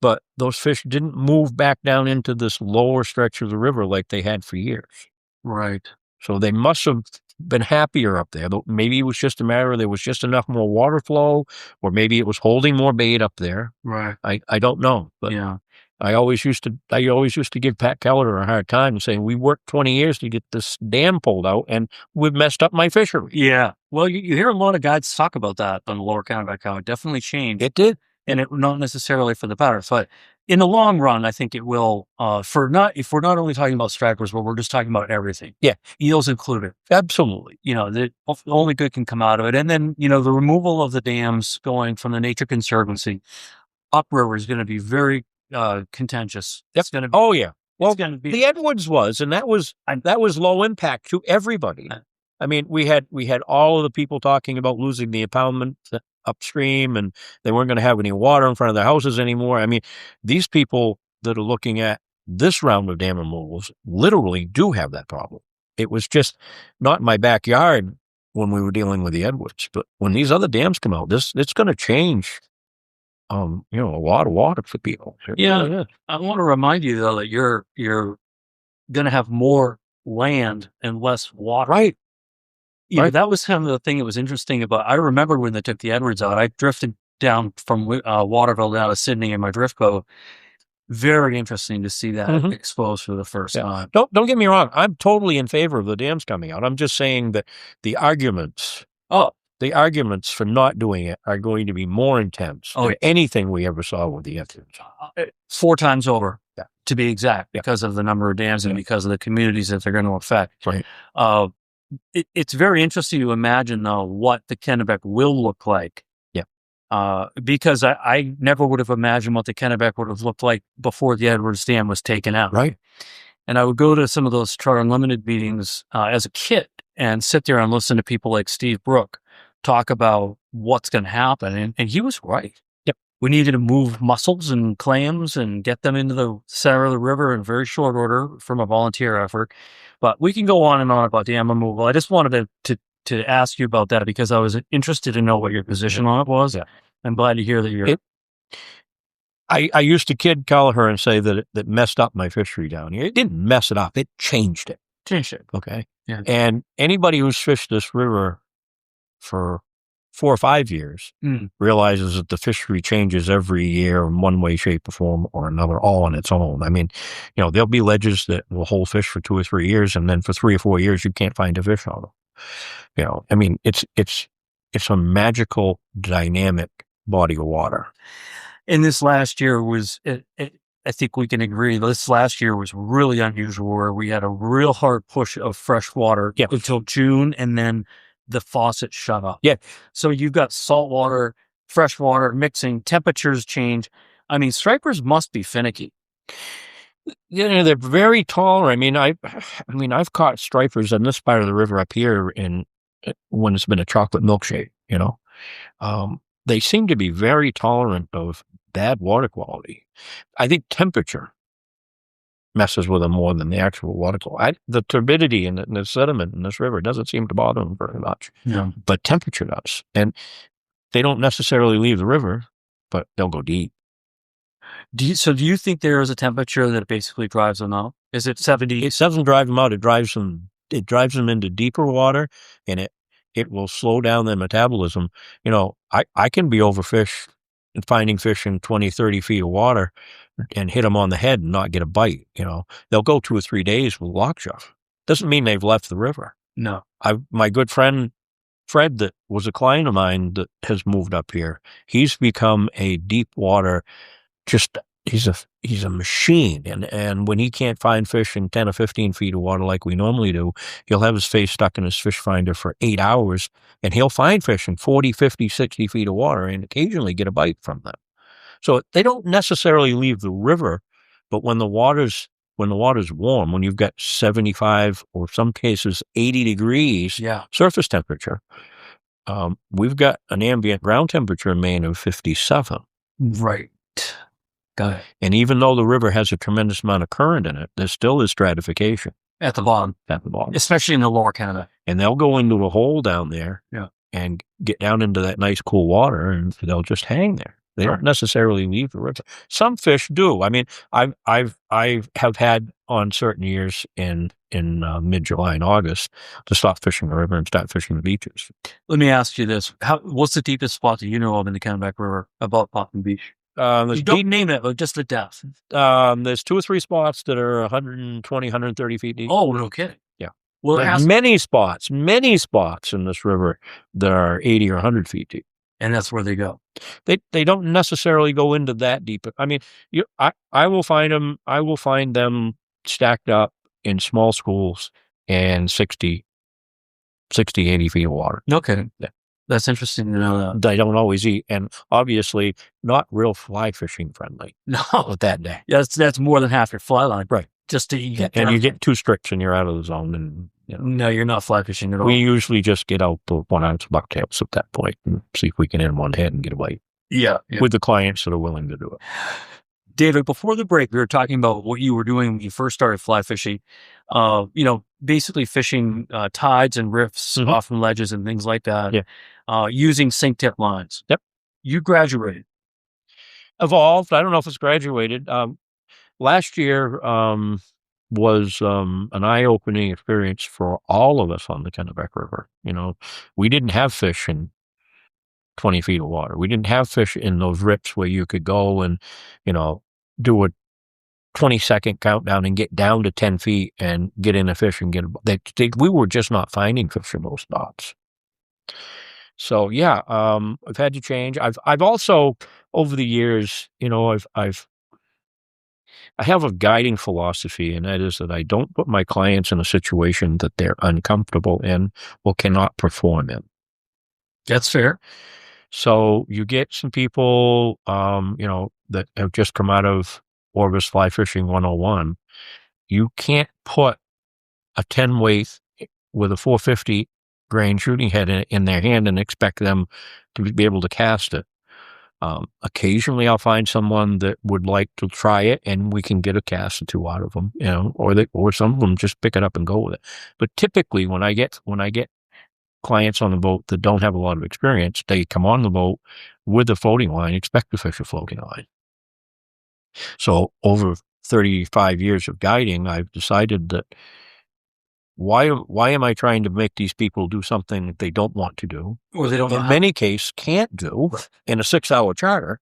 but those fish didn't move back down into this lower stretch of the river like they had for years. Right. So they must have been happier up there. Maybe it was just a matter of there was just enough more water flow, or maybe it was holding more bait up there. Right. I don't know. But yeah. I always used to give Pat Keller a hard time and say, we worked 20 years to get this dam pulled out and we've messed up my fishery. Yeah. Well, you hear a lot of guides talk about that on the lower Kennebec, how it definitely changed. It did. And it not necessarily for the better, but in the long run, I think it will, if we're not only talking about stripers, but we're just talking about everything. Yeah. Eels included. Absolutely. The only good can come out of it. And then, the removal of the dams going from the Nature Conservancy upriver is going to be very contentious. Yep. It's going to be. Oh, yeah. Well, the Edwards was, and that was low impact to everybody. We had all of the people talking about losing the impoundment upstream, and they weren't going to have any water in front of their houses anymore. These people that are looking at this round of dam removals literally do have that problem. It was just not in my backyard when we were dealing with the Edwards, but when these other dams come out, it's going to change. A lot of water for people. Yeah. I want to remind you though that you're going to have more land and less water. Right. Right. That was kind of the thing that was interesting about. I remember when they took the Edwards out. I drifted down from Waterville down to Sydney in my drift boat. Very interesting to see that exposed for the first time. Don't get me wrong. I'm totally in favor of the dams coming out. I'm just saying that the arguments for not doing it are going to be more intense than anything we ever saw with the Edwards. 4 times over, to be exact, because of the number of dams and because of the communities that they're going to affect. Right. It's very interesting to imagine, though, what the Kennebec will look like. Yeah. Because I never would have imagined what the Kennebec would have looked like before the Edwards Dam was taken out. Right. And I would go to some of those Trout Unlimited meetings as a kid and sit there and listen to people like Steve Brook talk about what's going to happen. And he was right. Yep. We needed to move mussels and clams and get them into the center of the river in very short order from a volunteer effort. But we can go on and on about dam removal. I just wanted to ask you about that because I was interested to know what your position on it was. Yeah. I'm glad to hear that you're... I used to kid Kelleher and say that it messed up my fishery down here. It didn't mess it up. It changed it. Okay? Yeah. And anybody who's fished this river for 4 or 5 years realizes that the fishery changes every year in one way, shape, or form or another, all on its own. There'll be ledges that will hold fish for 2 or 3 years, and then for 3 or 4 years you can't find a fish on them. It's a magical, dynamic body of water. And this last year was I think we can agree this last year was really unusual, where we had a real hard push of fresh water until June, and then the faucet shut off. Yeah. So you've got salt water, fresh water mixing, temperatures change. I mean, stripers must be finicky. They're very tolerant. I mean, I've caught stripers in this part of the river up here when it's been a chocolate milkshake, they seem to be very tolerant of bad water quality. I think temperature messes with them more than the actual water quality. The turbidity and the sediment in this river doesn't seem to bother them very much, but temperature does. And they don't necessarily leave the river, but they'll go deep. Do you think there is a temperature that basically drives them out? Is it 70? It doesn't drive them out. It drives them into deeper water, and it will slow down their metabolism. I can be overfished and finding fish in 20, 30 feet of water and hit them on the head and not get a bite. They'll go 2 or 3 days with lockjaw. Doesn't mean they've left the river. No. My good friend Fred, that was a client of mine that has moved up here, he's become a deep water, he's a machine. And when he can't find fish in 10 or 15 feet of water like we normally do, he'll have his face stuck in his fish finder for 8 hours, and he'll find fish in 40, 50, 60 feet of water and occasionally get a bite from them. So they don't necessarily leave the river, but when the water's warm, when you've got 75 or some cases 80 degrees surface temperature, we've got an ambient ground temperature in Maine of 57. Right. Got it. And even though the river has a tremendous amount of current in it, there still is stratification. At the bottom. Especially in the lower Canada. And they'll go into a hole down there and get down into that nice cool water, and they'll just hang there. They don't necessarily leave the river. Some fish do. I mean, I have had on certain years in mid-July and August to stop fishing the river and start fishing the beaches. Let me ask you this. What's the deepest spot that you know of in the Kennebec River above Popham Beach? You don't name it, but just the depth. There's 2 or 3 spots that are 120, 130 feet deep. Oh, no kidding. Yeah. Well, there's many spots in this river that are 80 or 100 feet deep. And that's where they go. They don't necessarily go into that deep. I mean, I will find them stacked up in small schools and 60, 80 feet of water. No kidding. Yeah. That's interesting to know that. They don't always eat, and obviously not real fly fishing friendly. No. With that day. Yeah, that's more than half your fly line. Right. Just to eat. And you get too strict and you're out of the zone. And no, you're not fly fishing at all. We usually just get out the 1-ounce bucktails at that point and see if we can hit them on the head and get a bite. Yeah. With the clients that are willing to do it. David, before the break, we were talking about what you were doing when you first started fly fishing. Basically fishing tides and rifts off from ledges and things like that. Yeah. Using sink tip lines. Yep. You graduated. Evolved. I don't know if it's graduated. Last year was an eye-opening experience for all of us on the Kennebec River. We didn't have fish in 20 feet of water. We didn't have fish in those rips where you could go and, do a 20-second countdown and get down to 10 feet and get in a fish and we were just not finding fish in those spots. So yeah, I've had to change. I've also over the years, I have a guiding philosophy, and that is that I don't put my clients in a situation that they're uncomfortable in or cannot perform in. That's fair. So you get some people, that have just come out of Orvis Fly Fishing 101. You can't put a 10 weight with a 450 grain shooting head in their hand and expect them to be able to cast it. Occasionally I'll find someone that would like to try it and we can get a cast or 2 out of them, or some of them just pick it up and go with it. But typically when I get clients on the boat that don't have a lot of experience, they come on the boat with a floating line, expect to fish a floating line. So over 35 years of guiding, I've decided that why am I trying to make these people do something that they don't want to do, or they don't in many cases can't do in a 6-hour charter?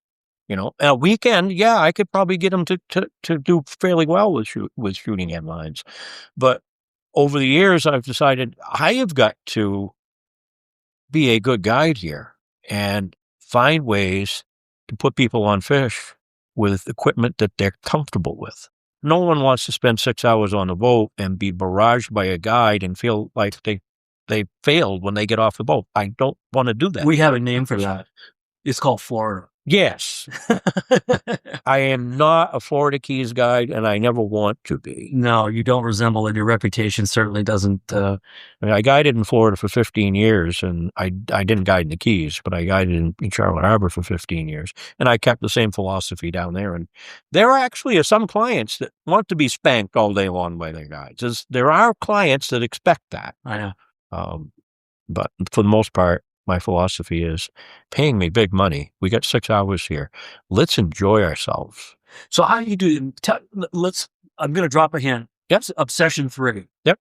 A weekend, I could probably get them to do fairly well with shooting end lines. But over the years, I've decided I have got to be a good guide here and find ways to put people on fish with equipment that they're comfortable with. No one wants to spend 6 hours on a boat and be barraged by a guide and feel like they failed when they get off the boat. I don't want to do that. We have a name for that. It's called Florida. Yes. I am not a Florida Keys guide, and I never want to be. No, you don't resemble it. Your reputation certainly doesn't. I mean, I guided in Florida for 15 years, and I didn't guide in the Keys, but I guided in Charlotte Harbor for 15 years, and I kept the same philosophy down there. And there actually are some clients that want to be spanked all day long by their guides. There are clients that expect that. I know. But for the most part, my philosophy is paying me big money. We got 6 hours here. Let's enjoy ourselves. So how do you do? I'm going to drop a hint. Yep. Obsession 3. Yep.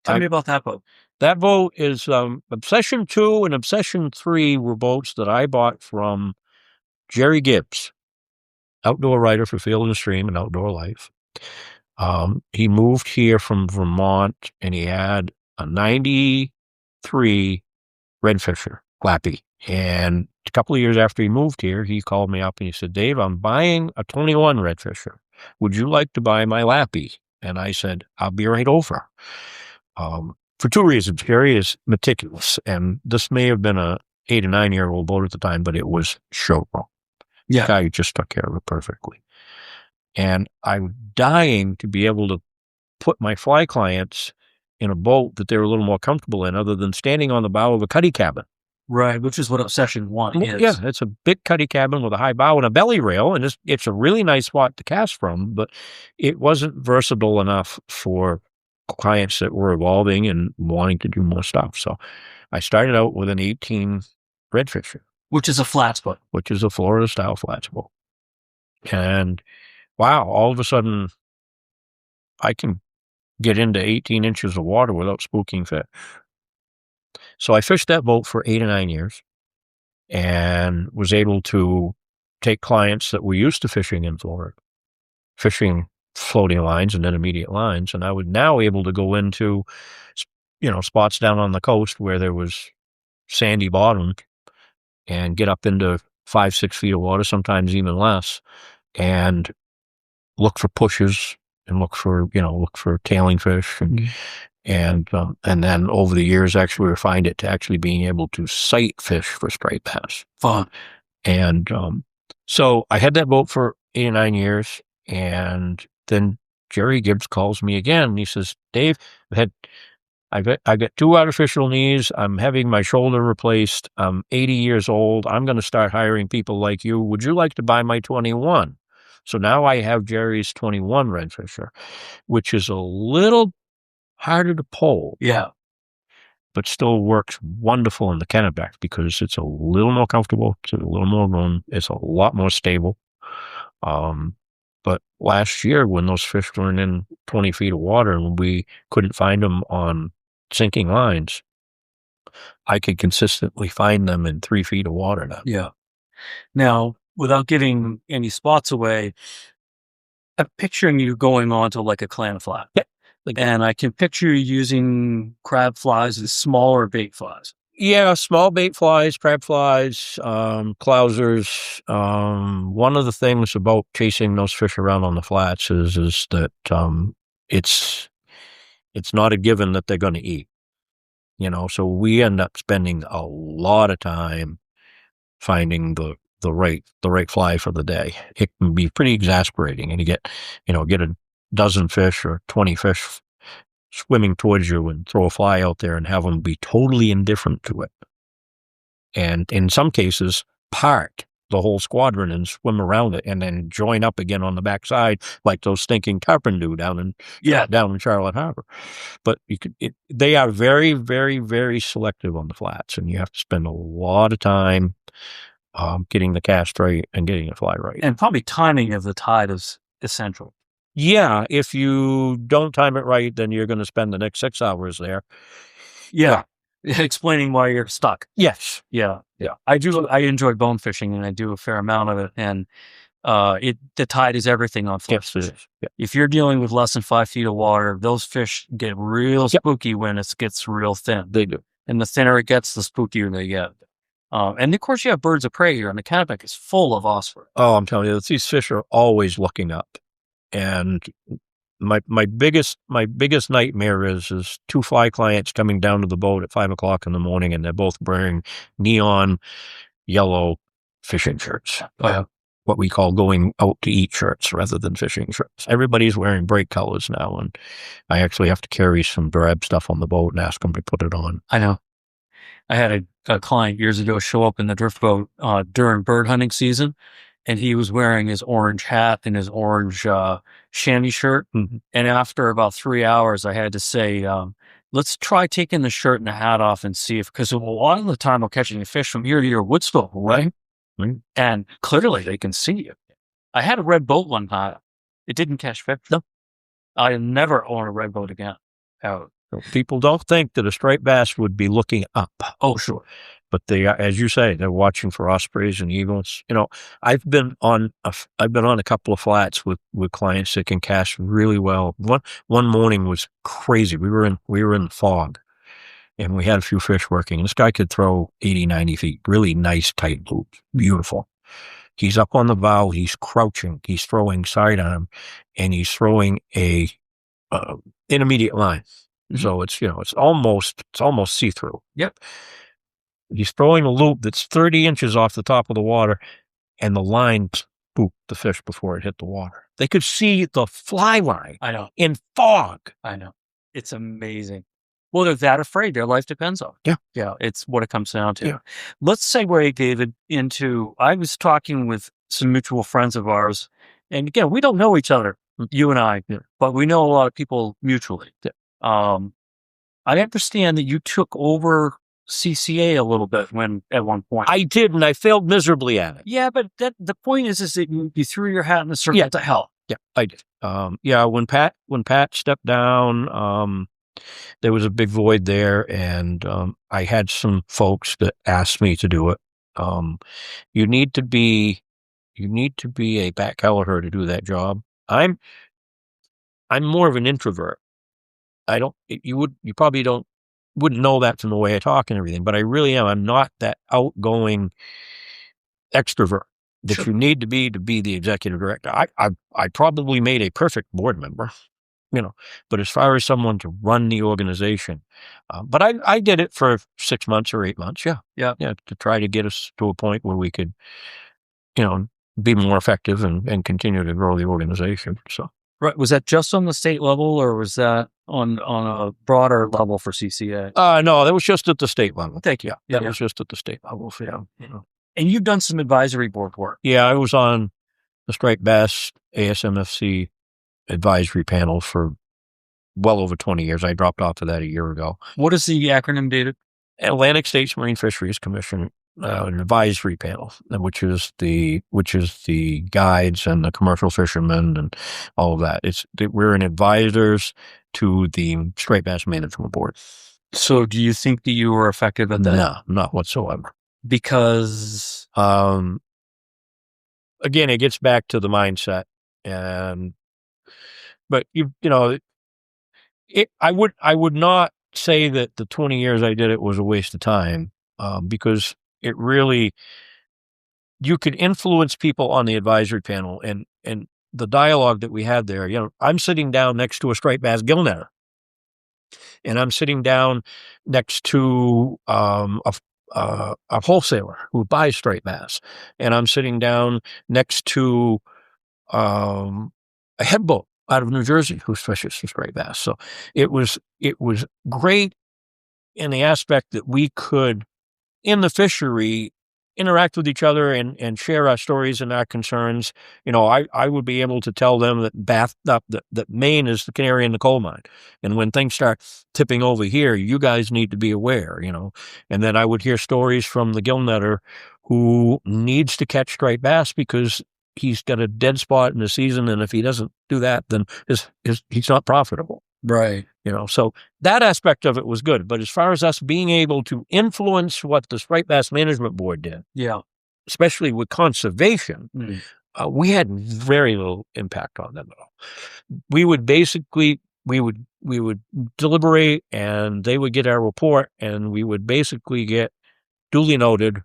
Tell me about that boat. That boat is Obsession 2 and Obsession 3 were boats that I bought from Jerry Gibbs, outdoor writer for Field and Stream and Outdoor Life. He moved here from Vermont, and he had a 93 Red Fisher, Lappy. And a couple of years after he moved here, he called me up and he said, Dave, I'm buying a 21 Red Fisher. Would you like to buy my Lappy? And I said, I'll be right over. For two reasons. Jerry is meticulous, and this may have been a 8 or 9 year old boat at the time, but it was showroom. Yeah. The guy just took care of it perfectly. And I'm dying to be able to put my fly clients in a boat that they're a little more comfortable in, other than standing on the bow of a cuddy cabin. Right, which is what Obsession 1 is. Yeah, it's a big cuddy cabin with a high bow and a belly rail, and it's a really nice spot to cast from, but it wasn't versatile enough for clients that were evolving and wanting to do more stuff. So I started out with an 18 Red Fisher. Which is a flats boat. Which is a Florida-style flats boat. And wow, all of a sudden, I can get into 18 inches of water without spooking fish. So I fished that boat for 8 or 9 years and was able to take clients that were used to fishing in Florida, fishing floating lines and intermediate lines, and I was now able to go into, spots down on the coast where there was sandy bottom and get up into 5-6 feet of water, sometimes even less, and look for pushes and look for tailing fish and then over the years actually refined it to actually being able to sight fish for striped bass. Fun. And so I had that boat for 8 or 9 years, and then Jerry Gibbs calls me again, and he says, Dave, I got 2 artificial knees. I'm having my shoulder replaced. I'm 80 years old. I'm going to start hiring people like you. Would you like to buy my 21? So now I have Jerry's 21 Red Fisher, which is a little harder to pull. Yeah. But still works wonderful in the Kennebec because it's a little more comfortable, it's a little more room, it's a lot more stable. But last year when those fish were in 20 feet of water and we couldn't find them on sinking lines, I could consistently find them in 3 feet of water now. Yeah. Now, without giving any spots away, I'm picturing you going onto like a clam fly. Yeah. And I can picture you using crab flies and smaller bait flies. Yeah, small bait flies, crab flies, clousers. One of the things about chasing those fish around on the flats is that it's not a given that they're going to eat. So we end up spending a lot of time finding the right fly for the day. It can be pretty exasperating, and you get a dozen fish or 20 fish swimming towards you and throw a fly out there and have them be totally indifferent to it. And in some cases, park the whole squadron and swim around it and then join up again on the backside like those stinking tarpon do down in Charlotte Harbor. But they are very, very, very selective on the flats, and you have to spend a lot of time getting the cast right and getting the fly right. And probably timing of the tide is essential. Yeah, if you don't time it right, then you're going to spend the next 6 hours there. Yeah. Explaining why you're stuck. Yes. Yeah. I enjoy bone fishing, and I do a fair amount of it. And the tide is everything on flips. Yes, it is. Yeah. If you're dealing with less than 5 feet of water, those fish get real spooky when it gets real thin. They do. And the thinner it gets, the spookier they get. And of course, you have birds of prey here, and the Kennebec is full of osprey. Oh, I'm telling you, these fish are always looking up. And my biggest nightmare is two fly clients coming down to the boat at 5:00 in the morning, and they're both wearing neon yellow fishing shirts. What we call going out to eat shirts rather than fishing shirts. Everybody's wearing bright colors now, and I actually have to carry some drab stuff on the boat and ask them to put it on. I know. I had a client years ago show up in the drift boat during bird hunting season, and he was wearing his orange hat and his orange chamois shirt. Mm-hmm. And after about 3 hours, I had to say, let's try taking the shirt and the hat off and see if, because a lot of the time I'm catching a fish from ear to ear wood swivel, right? Mm-hmm. And clearly they can see you. I had a red boat one time. It didn't catch fish. No. I never own a red boat again. People don't think that a striped bass would be looking up. Oh, sure. But they, as you say, they're watching for ospreys and eagles. You know, I've been on a couple of flats with clients that can cast really well. One morning was crazy. We were in the fog, and we had a few fish working. This guy could throw 80, 90 feet, really nice tight loops, beautiful. He's up on the bow. He's crouching. He's throwing sidearm, and he's throwing a intermediate line. Mm-hmm. So it's almost see-through. Yep. He's throwing a loop that's 30 inches off the top of the water, and the line spooked the fish before it hit the water. They could see the fly line. I know. In fog. I know. It's amazing. Well, they're that afraid. Their life depends on it. Yeah. Yeah. It's what it comes down to. Yeah. Let's segue, David, into, I was talking with some mutual friends of ours. And again, we don't know each other, you and I, but we know a lot of people mutually. Yeah. I understand that you took over CCA a little bit at one point. I did, and I failed miserably at it. Yeah, but the point is that you threw your hat in the circle to help. Yeah, I did. When Pat stepped down, there was a big void there, and I had some folks that asked me to do it. You need to be a Pat Kelleher to do that job. I'm more of an introvert. You probably wouldn't know that from the way I talk and everything, but I really am. I'm not that outgoing extrovert that you need to be the executive director. I probably made a perfect board member, but as far as someone to run the organization, but I did it for 6 months or 8 months. Yeah, to try to get us to a point where we could, be more effective and continue to grow the organization. So. Right. Was that just on the state level, or was that on a broader level for CCA? No, that was just at the state level. Thank you. That was just at the state level. Yeah. And you've done some advisory board work. Yeah, I was on the Striped Bass ASMFC advisory panel for well over 20 years. I dropped off of that a year ago. What is the acronym, David? Atlantic States Marine Fisheries Commission. An advisory panel, which is the guides and the commercial fishermen and all of that. We're an advisors to the Striped Bass Management Board. So, do you think that you were effective at that? No, not whatsoever. Because, again, it gets back to the mindset, but I would not say that the 20 years I did it was a waste of time, because it really, you could influence people on the advisory panel, and the dialogue that we had there. I'm sitting down next to a striped bass gillnetter, and I'm sitting down next to a wholesaler who buys striped bass, and I'm sitting down next to a head boat out of New Jersey who fishes for striped bass. So it was great in the aspect that we could, in the fishery, interact with each other and share our stories and our concerns. I would be able to tell them that Maine is the canary in the coal mine. And when things start tipping over here, you guys need to be aware, And then I would hear stories from the gillnetter who needs to catch striped bass because he's got a dead spot in the season. And if he doesn't do that, then he's not profitable. Right. So that aspect of it was good. But as far as us being able to influence what the Striped Bass Management Board did, especially with conservation, we had very little impact on them at all. We would deliberate, and they would get our report, and we would basically get duly noted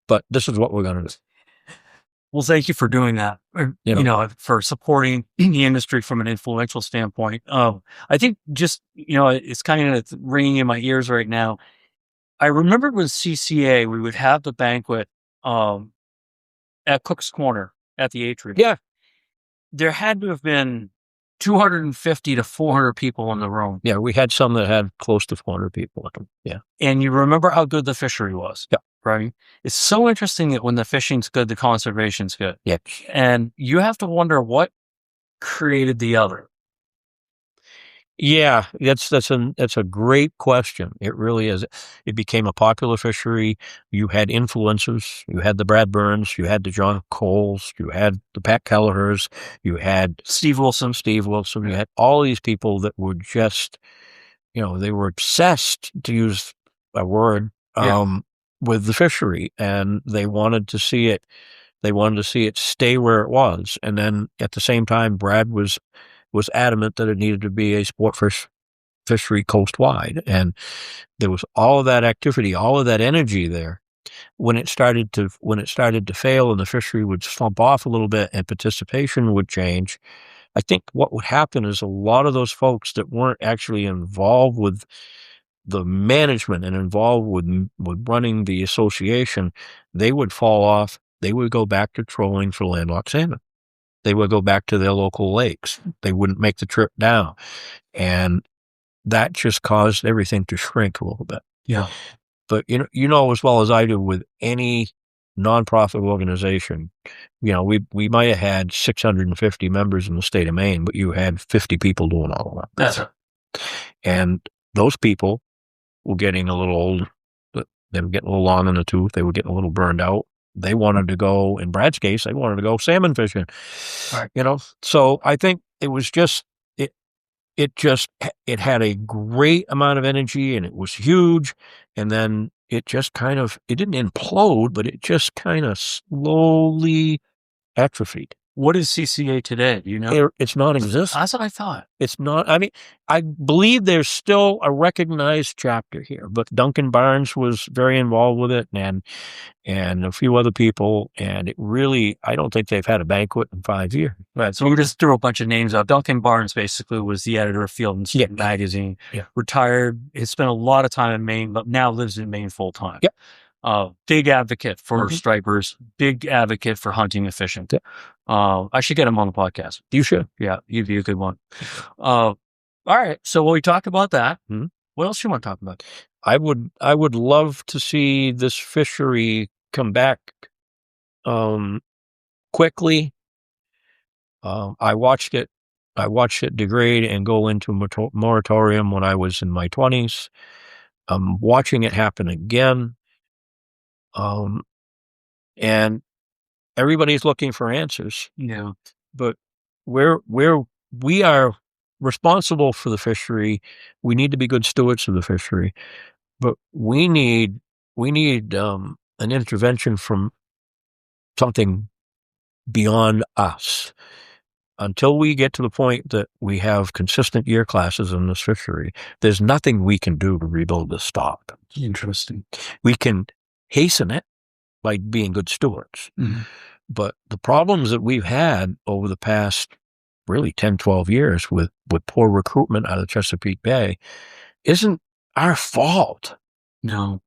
but this is what we're going to do. Well, thank you for doing that. For supporting the industry from an influential standpoint. I think just, it's kind of ringing in my ears right now. I remember with CCA, we would have the banquet at Cook's Corner at the atrium. Yeah. There had to have been 250 to 400 people in the room. Yeah, we had some that had close to 400 people in them. Yeah. And you remember how good the fishery was. Yeah. Right? It's so interesting that when the fishing's good, the conservation's good. Yeah. And you have to wonder what created the other. Yeah, that's a great question. It really is. It became a popular fishery. You had influencers. You had the Brad Burns. You had the John Coles. You had the Pat Kelleher's. You had Steve Wilson. You had all these people that were just, they were obsessed, to use a word, with the fishery, and they wanted to see it. They wanted to see it stay where it was. And then at the same time, Brad was adamant that it needed to be a sport fishery coast-wide. And there was all of that activity, all of that energy there. When it started to fail and the fishery would slump off a little bit and participation would change, I think what would happen is a lot of those folks that weren't actually involved with the management and involved with running the association, they would fall off. They would go back to trolling for landlocked salmon. They would go back to their local lakes. They wouldn't make the trip down. And that just caused everything to shrink a little bit. Yeah. But you know as well as I do, with any nonprofit organization, we might have had 650 members in the state of Maine, but you had 50 people doing all of that. That's right. And those people were getting a little old. They were getting a little long in the tooth. They were getting a little burned out. They wanted to go, in Brad's case, they wanted to go salmon fishing. Right. So I think it was just, it had a great amount of energy and it was huge. And then it just it didn't implode, but it just kind of slowly atrophied. What is CCA today? Do you know? It's non-existent. That's what I thought. It's not. I mean, I believe there's still a recognized chapter here, but Duncan Barnes was very involved with it, and a few other people. And it really, I don't think they've had a banquet in 5 years. Right. So we just threw a bunch of names out. Duncan Barnes basically was the editor of Field and Stream magazine. Yeah. Retired. He spent a lot of time in Maine, but now lives in Maine full time. Yep. Big advocate for stripers, big advocate for hunting and fishing. Yeah. I should get him on the podcast. You should. Yeah, you'd be a good one. All right. So we talked about that. Mm-hmm. What else do you want to talk about? I would love to see this fishery come back quickly. I watched it degrade and go into a moratorium when I was in my 20s. I'm watching it happen again. And everybody's looking for answers. Yeah. But we are responsible for the fishery. We need to be good stewards of the fishery, but we need an intervention from something beyond us. Until we get to the point that we have consistent year classes in this fishery, there's nothing we can do to rebuild the stock. Interesting. We can hasten it by being good stewards. Mm-hmm. But the problems that we've had over the past really 10, 12 years with poor recruitment out of Chesapeake Bay isn't our fault. No.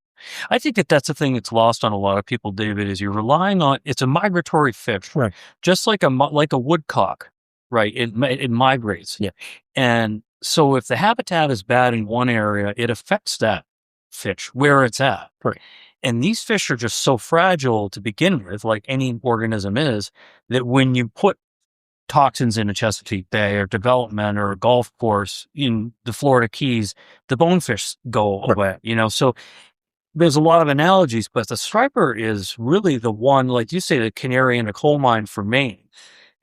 I think that's the thing that's lost on a lot of people, David, is you're relying on, it's a migratory fish. Right. Just like a woodcock, right? It migrates. Yeah. And so if the habitat is bad in one area, it affects that fish where it's at. Right. And these fish are just so fragile to begin with, like any organism is, that when you put toxins in a Chesapeake Bay or development or a golf course in the Florida Keys, the bonefish go away, So there's a lot of analogies, but the striper is really the one, like you say, the canary in a coal mine for Maine.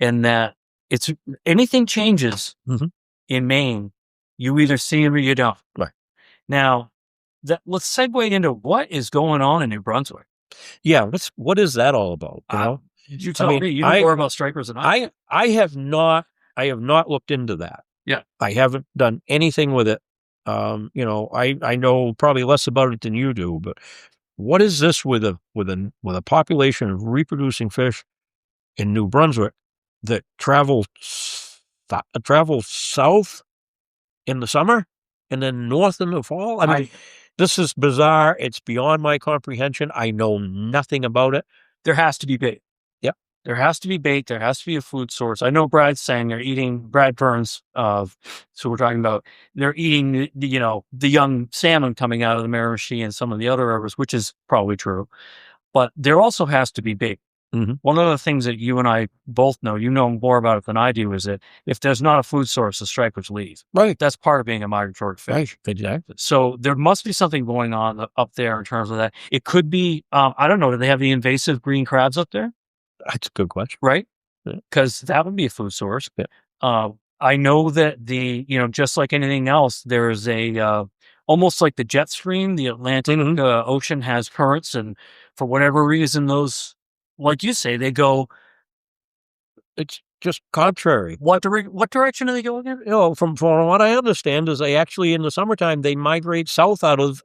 And that it's anything changes in Maine, you either see them or you don't. Right. Now, let's segue into what is going on in New Brunswick. Yeah, what is that all about? You tell me. You know more about stripers than I. I have not looked into that. Yeah, I haven't done anything with it. I know probably less about it than you do, but what is this with a population of reproducing fish in New Brunswick that travel south in the summer and then north in the fall? I mean, this is bizarre. It's beyond my comprehension. I know nothing about it. There has to be bait. Yep. There has to be bait. There has to be a food source. I know Brad's saying they're eating, Brad Burns so we're talking about, they're eating, the young salmon coming out of the Miramichi and some of the other rivers, which is probably true. But there also has to be bait. Mm-hmm. One of the things that you and I both know, you know more about it than I do, is that if there's not a food source, the stripers leave. Right. That's part of being a migratory fish. Right. Exactly. So there must be something going on up there in terms of that. It could be, I don't know, do they have the invasive green crabs up there? That's a good question. Right? Yeah. Because that would be a food source. Yeah. I know that just like anything else, there's almost like the jet stream, the Atlantic Ocean has currents, and for whatever reason, those, like you say, they go. It's just contrary. What direction are they going in? From what I understand is they actually in the summertime they migrate south out of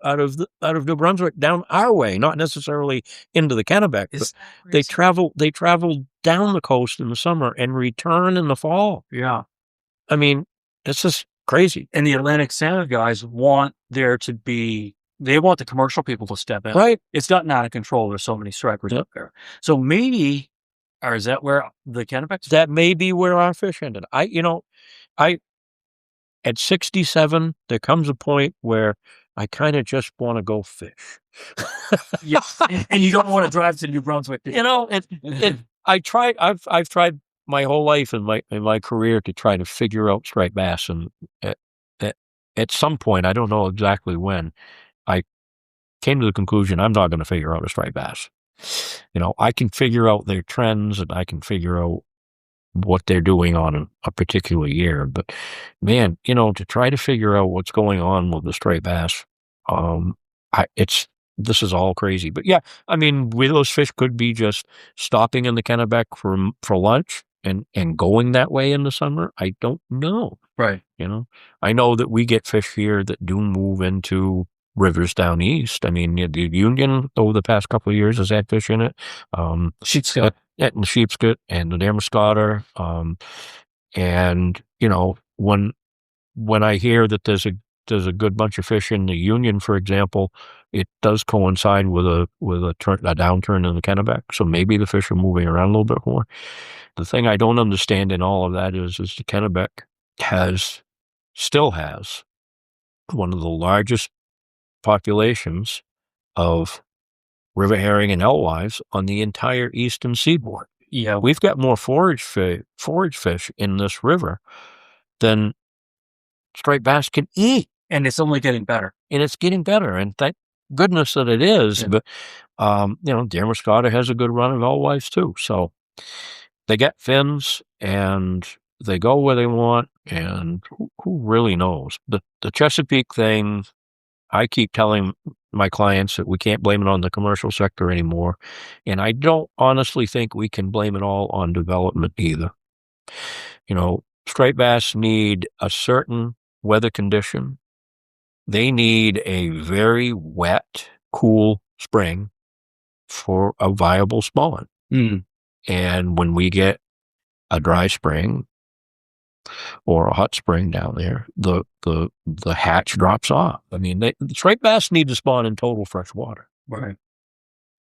New Brunswick down our way, not necessarily into the Kennebec. But they travel down the coast in the summer and return in the fall. Yeah, I mean, it's just crazy. And the Atlantic salmon guys want there to be. They want the commercial people to step in. Right. It's gotten out of control. There's so many stripers up there. So maybe, or is that where the Kennebec? That may be where our fish ended. At 67, there comes a point where I kind of just want to go fish. Yeah. And you don't want to drive to New Brunswick. I've tried my whole life in my career to try to figure out striped bass, and at some point, I don't know exactly when, I came to the conclusion I'm not going to figure out a striped bass. I can figure out their trends and I can figure out what they're doing on a particular year. But man, to try to figure out what's going on with the striped bass, this is all crazy. But yeah, I mean, those fish could be just stopping in the Kennebec for lunch and going that way in the summer. I don't know. Right. I know that we get fish here that do move into rivers down east. I mean, the Union over the past couple of years has had fish in it. Sheepscot. And the Sheepscot and the Damascotter. And when I hear that there's a good bunch of fish in the Union, for example, it does coincide with a downturn in the Kennebec. So maybe the fish are moving around a little bit more. The thing I don't understand in all of that is the Kennebec still has one of the largest populations of river herring and alewives on the entire eastern seaboard. Yeah, we've got more forage fish in this river than striped bass can eat, and it's only getting better. And it's getting better, and thank goodness that it is. Yeah. But Damascotter has a good run of alewives too, so they get fins and they go where they want. And who really knows? The Chesapeake thing, I keep telling my clients that we can't blame it on the commercial sector anymore. And I don't honestly think we can blame it all on development either. Striped bass need a certain weather condition. They need a very wet, cool spring for a viable spawn. Mm. And when we get a dry spring or a hot spring down there, the hatch drops off. I mean, the striped bass need to spawn in total fresh water. Right.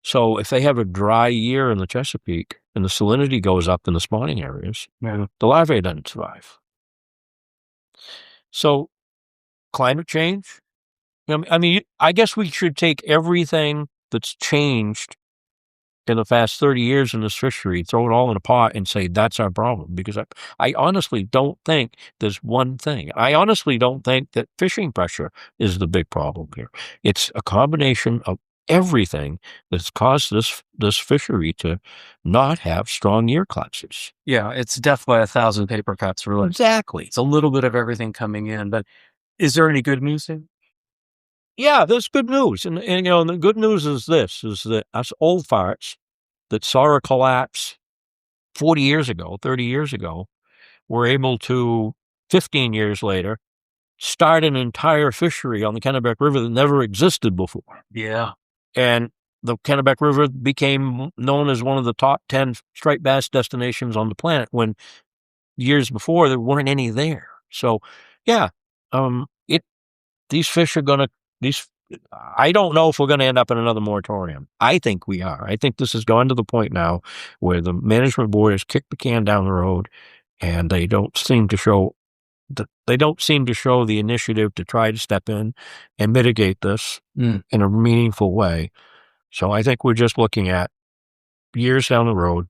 So if they have a dry year in the Chesapeake and the salinity goes up in the spawning areas, the larvae doesn't survive. So climate change, I mean, I guess we should take everything that's changed in the past 30 years in this fishery, throw it all in a pot and say, that's our problem. Because I honestly don't think there's one thing. I honestly don't think that fishing pressure is the big problem here. It's a combination of everything that's caused this fishery to not have strong year classes. Yeah, it's death by 1,000 paper cuts, really. Exactly. It's a little bit of everything coming in. But is there any good news here? Yeah, there's good news. And the good news is this, is that us old farts that saw a collapse 40 years ago, 30 years ago, were able to, 15 years later, start an entire fishery on the Kennebec River that never existed before. Yeah. And the Kennebec River became known as one of the top 10 striped bass destinations on the planet when years before there weren't any there. So, yeah, these fish are going to, I don't know if we're going to end up in another moratorium. I think we are. I think this has gone to the point now where the management board has kicked the can down the road, and they don't seem to show the initiative to try to step in and mitigate this in a meaningful way. So I think we're just looking at years down the road,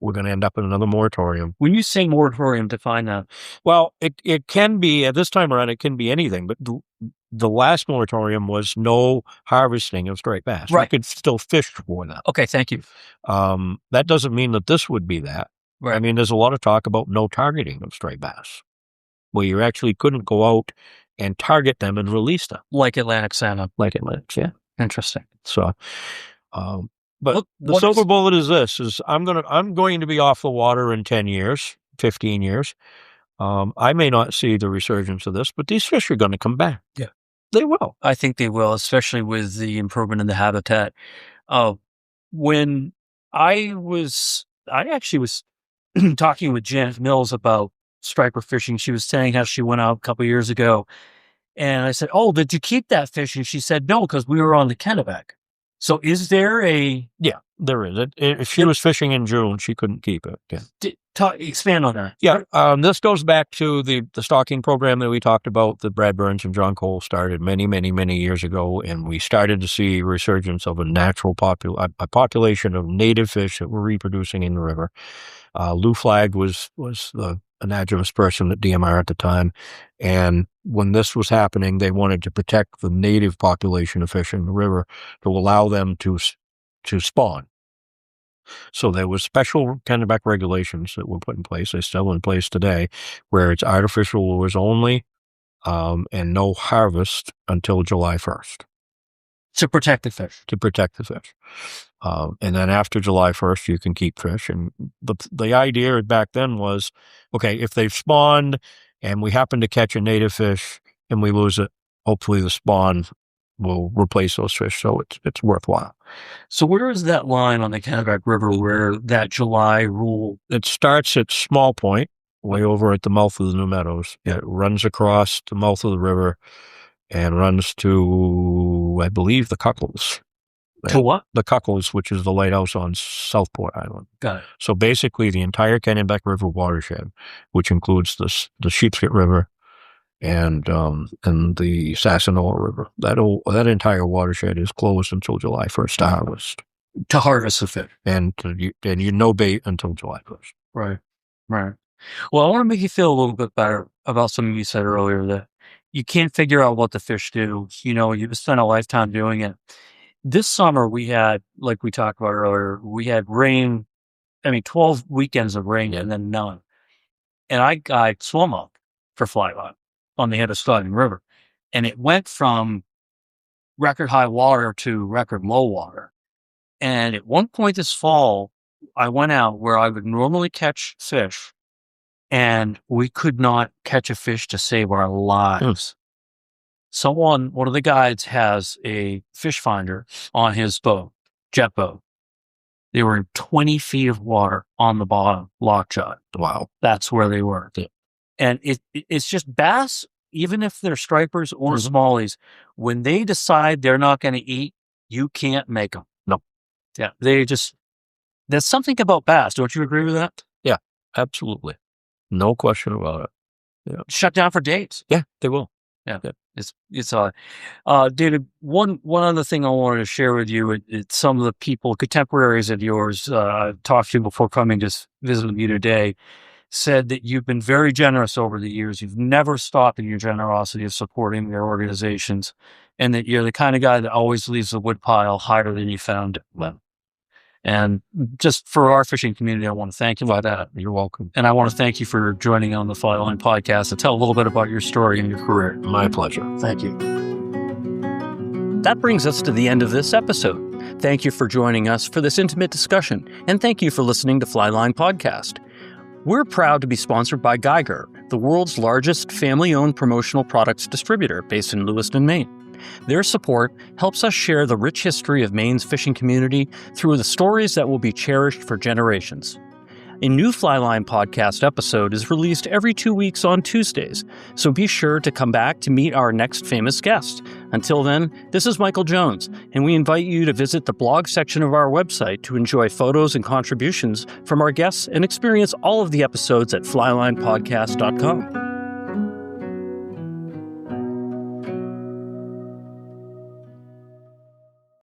we're going to end up in another moratorium. When you say moratorium, define that. Well, it can be, at this time around, it can be anything, but the last moratorium was no harvesting of striped bass. Right. You could still fish for that. Okay, thank you. That doesn't mean that this would be that. Right. I mean, there's a lot of talk about no targeting of striped bass, where you actually couldn't go out and target them and release them. Like Atlantic salmon. Like Atlantic, yeah. Interesting. So, but the silver bullet is this: I'm going to be off the water in 10 years, 15 years. I may not see the resurgence of this, but these fish are going to come back. Yeah, they will. I think they will, especially with the improvement in the habitat. When I actually was talking with Janet Mills about striper fishing. She was saying how she went out a couple of years ago, and I said, "Oh, did you keep that fish?" And she said, "No, because we were on the Kennebec." So is there a... Yeah, there is. If she was fishing in June, she couldn't keep it. Yeah. Expand on that. Yeah, this goes back to the stocking program that we talked about that Brad Burns and John Cole started many, many, many years ago, and we started to see a resurgence of a natural a population of native fish that were reproducing in the river. Lou Flagg was an adjunct person at DMR at the time, and when this was happening, they wanted to protect the native population of fish in the river to allow them to spawn. So there was special Kennebec regulations that were put in place. They're still in place today, where it's artificial lures only, and no harvest until July 1st. To protect the fish. To protect the fish. And then after July 1st, you can keep fish. And the idea back then was, okay, if they've spawned and we happen to catch a native fish and we lose it, hopefully the spawn will replace those fish. So it's worthwhile. So where is that line on the Kennebec River where that July rule? It starts at Small Point, way over at the mouth of the New Meadows. It runs across the mouth of the river and runs to, I believe, the Cuckles. To what? The Cuckles, which is the lighthouse on Southport Island. Got it. So basically the entire Kennebec River watershed, which includes the Sheepshead River and the Sasanoa River, that entire watershed is closed until July 1st to harvest. To harvest the fish. And you no bait until July 1st. Right. Right. Well, I want to make you feel a little bit better about something you said earlier, that you can't figure out what the fish do. You know, you've spent a lifetime doing it. This summer we had, like we talked about earlier, we had rain. 12 weekends of rain and then none. And I swam up for flyline on the head of Steward River. And it went from record high water to record low water. And at one point this fall, I went out where I would normally catch fish, and we could not catch a fish to save our lives. One of the guides has a fish finder on his boat, jet boat. They were in 20 feet of water on the bottom, lockjaw. Wow. That's where they were. Yeah. And it's just bass, even if they're stripers or smallies, when they decide they're not going to eat, you can't make them. No. Yeah. There's something about bass. Don't you agree with that? Yeah, absolutely. No question about it. Yeah. Shut down for days. Yeah, they will. Yeah. It's David, one other thing I wanted to share with you, it's some of the people, contemporaries of yours, I've talked to before coming to visit you today, said that you've been very generous over the years. You've never stopped in your generosity of supporting their organizations, and that you're the kind of guy that always leaves the woodpile higher than you found it. And just for our fishing community, I want to thank you for that. You're welcome. And I want to thank you for joining on the Flyline podcast to tell a little bit about your story and your career. My pleasure. Thank you. That brings us to the end of this episode. Thank you for joining us for this intimate discussion, and thank you for listening to Flyline Podcast. We're proud to be sponsored by Geiger, the world's largest family-owned promotional products distributor based in Lewiston, Maine. Their support helps us share the rich history of Maine's fishing community through the stories that will be cherished for generations. A new Flyline podcast episode is released every 2 weeks on Tuesdays, so be sure to come back to meet our next famous guest. Until then, this is Michael Jones, and we invite you to visit the blog section of our website to enjoy photos and contributions from our guests and experience all of the episodes at flylinepodcast.com.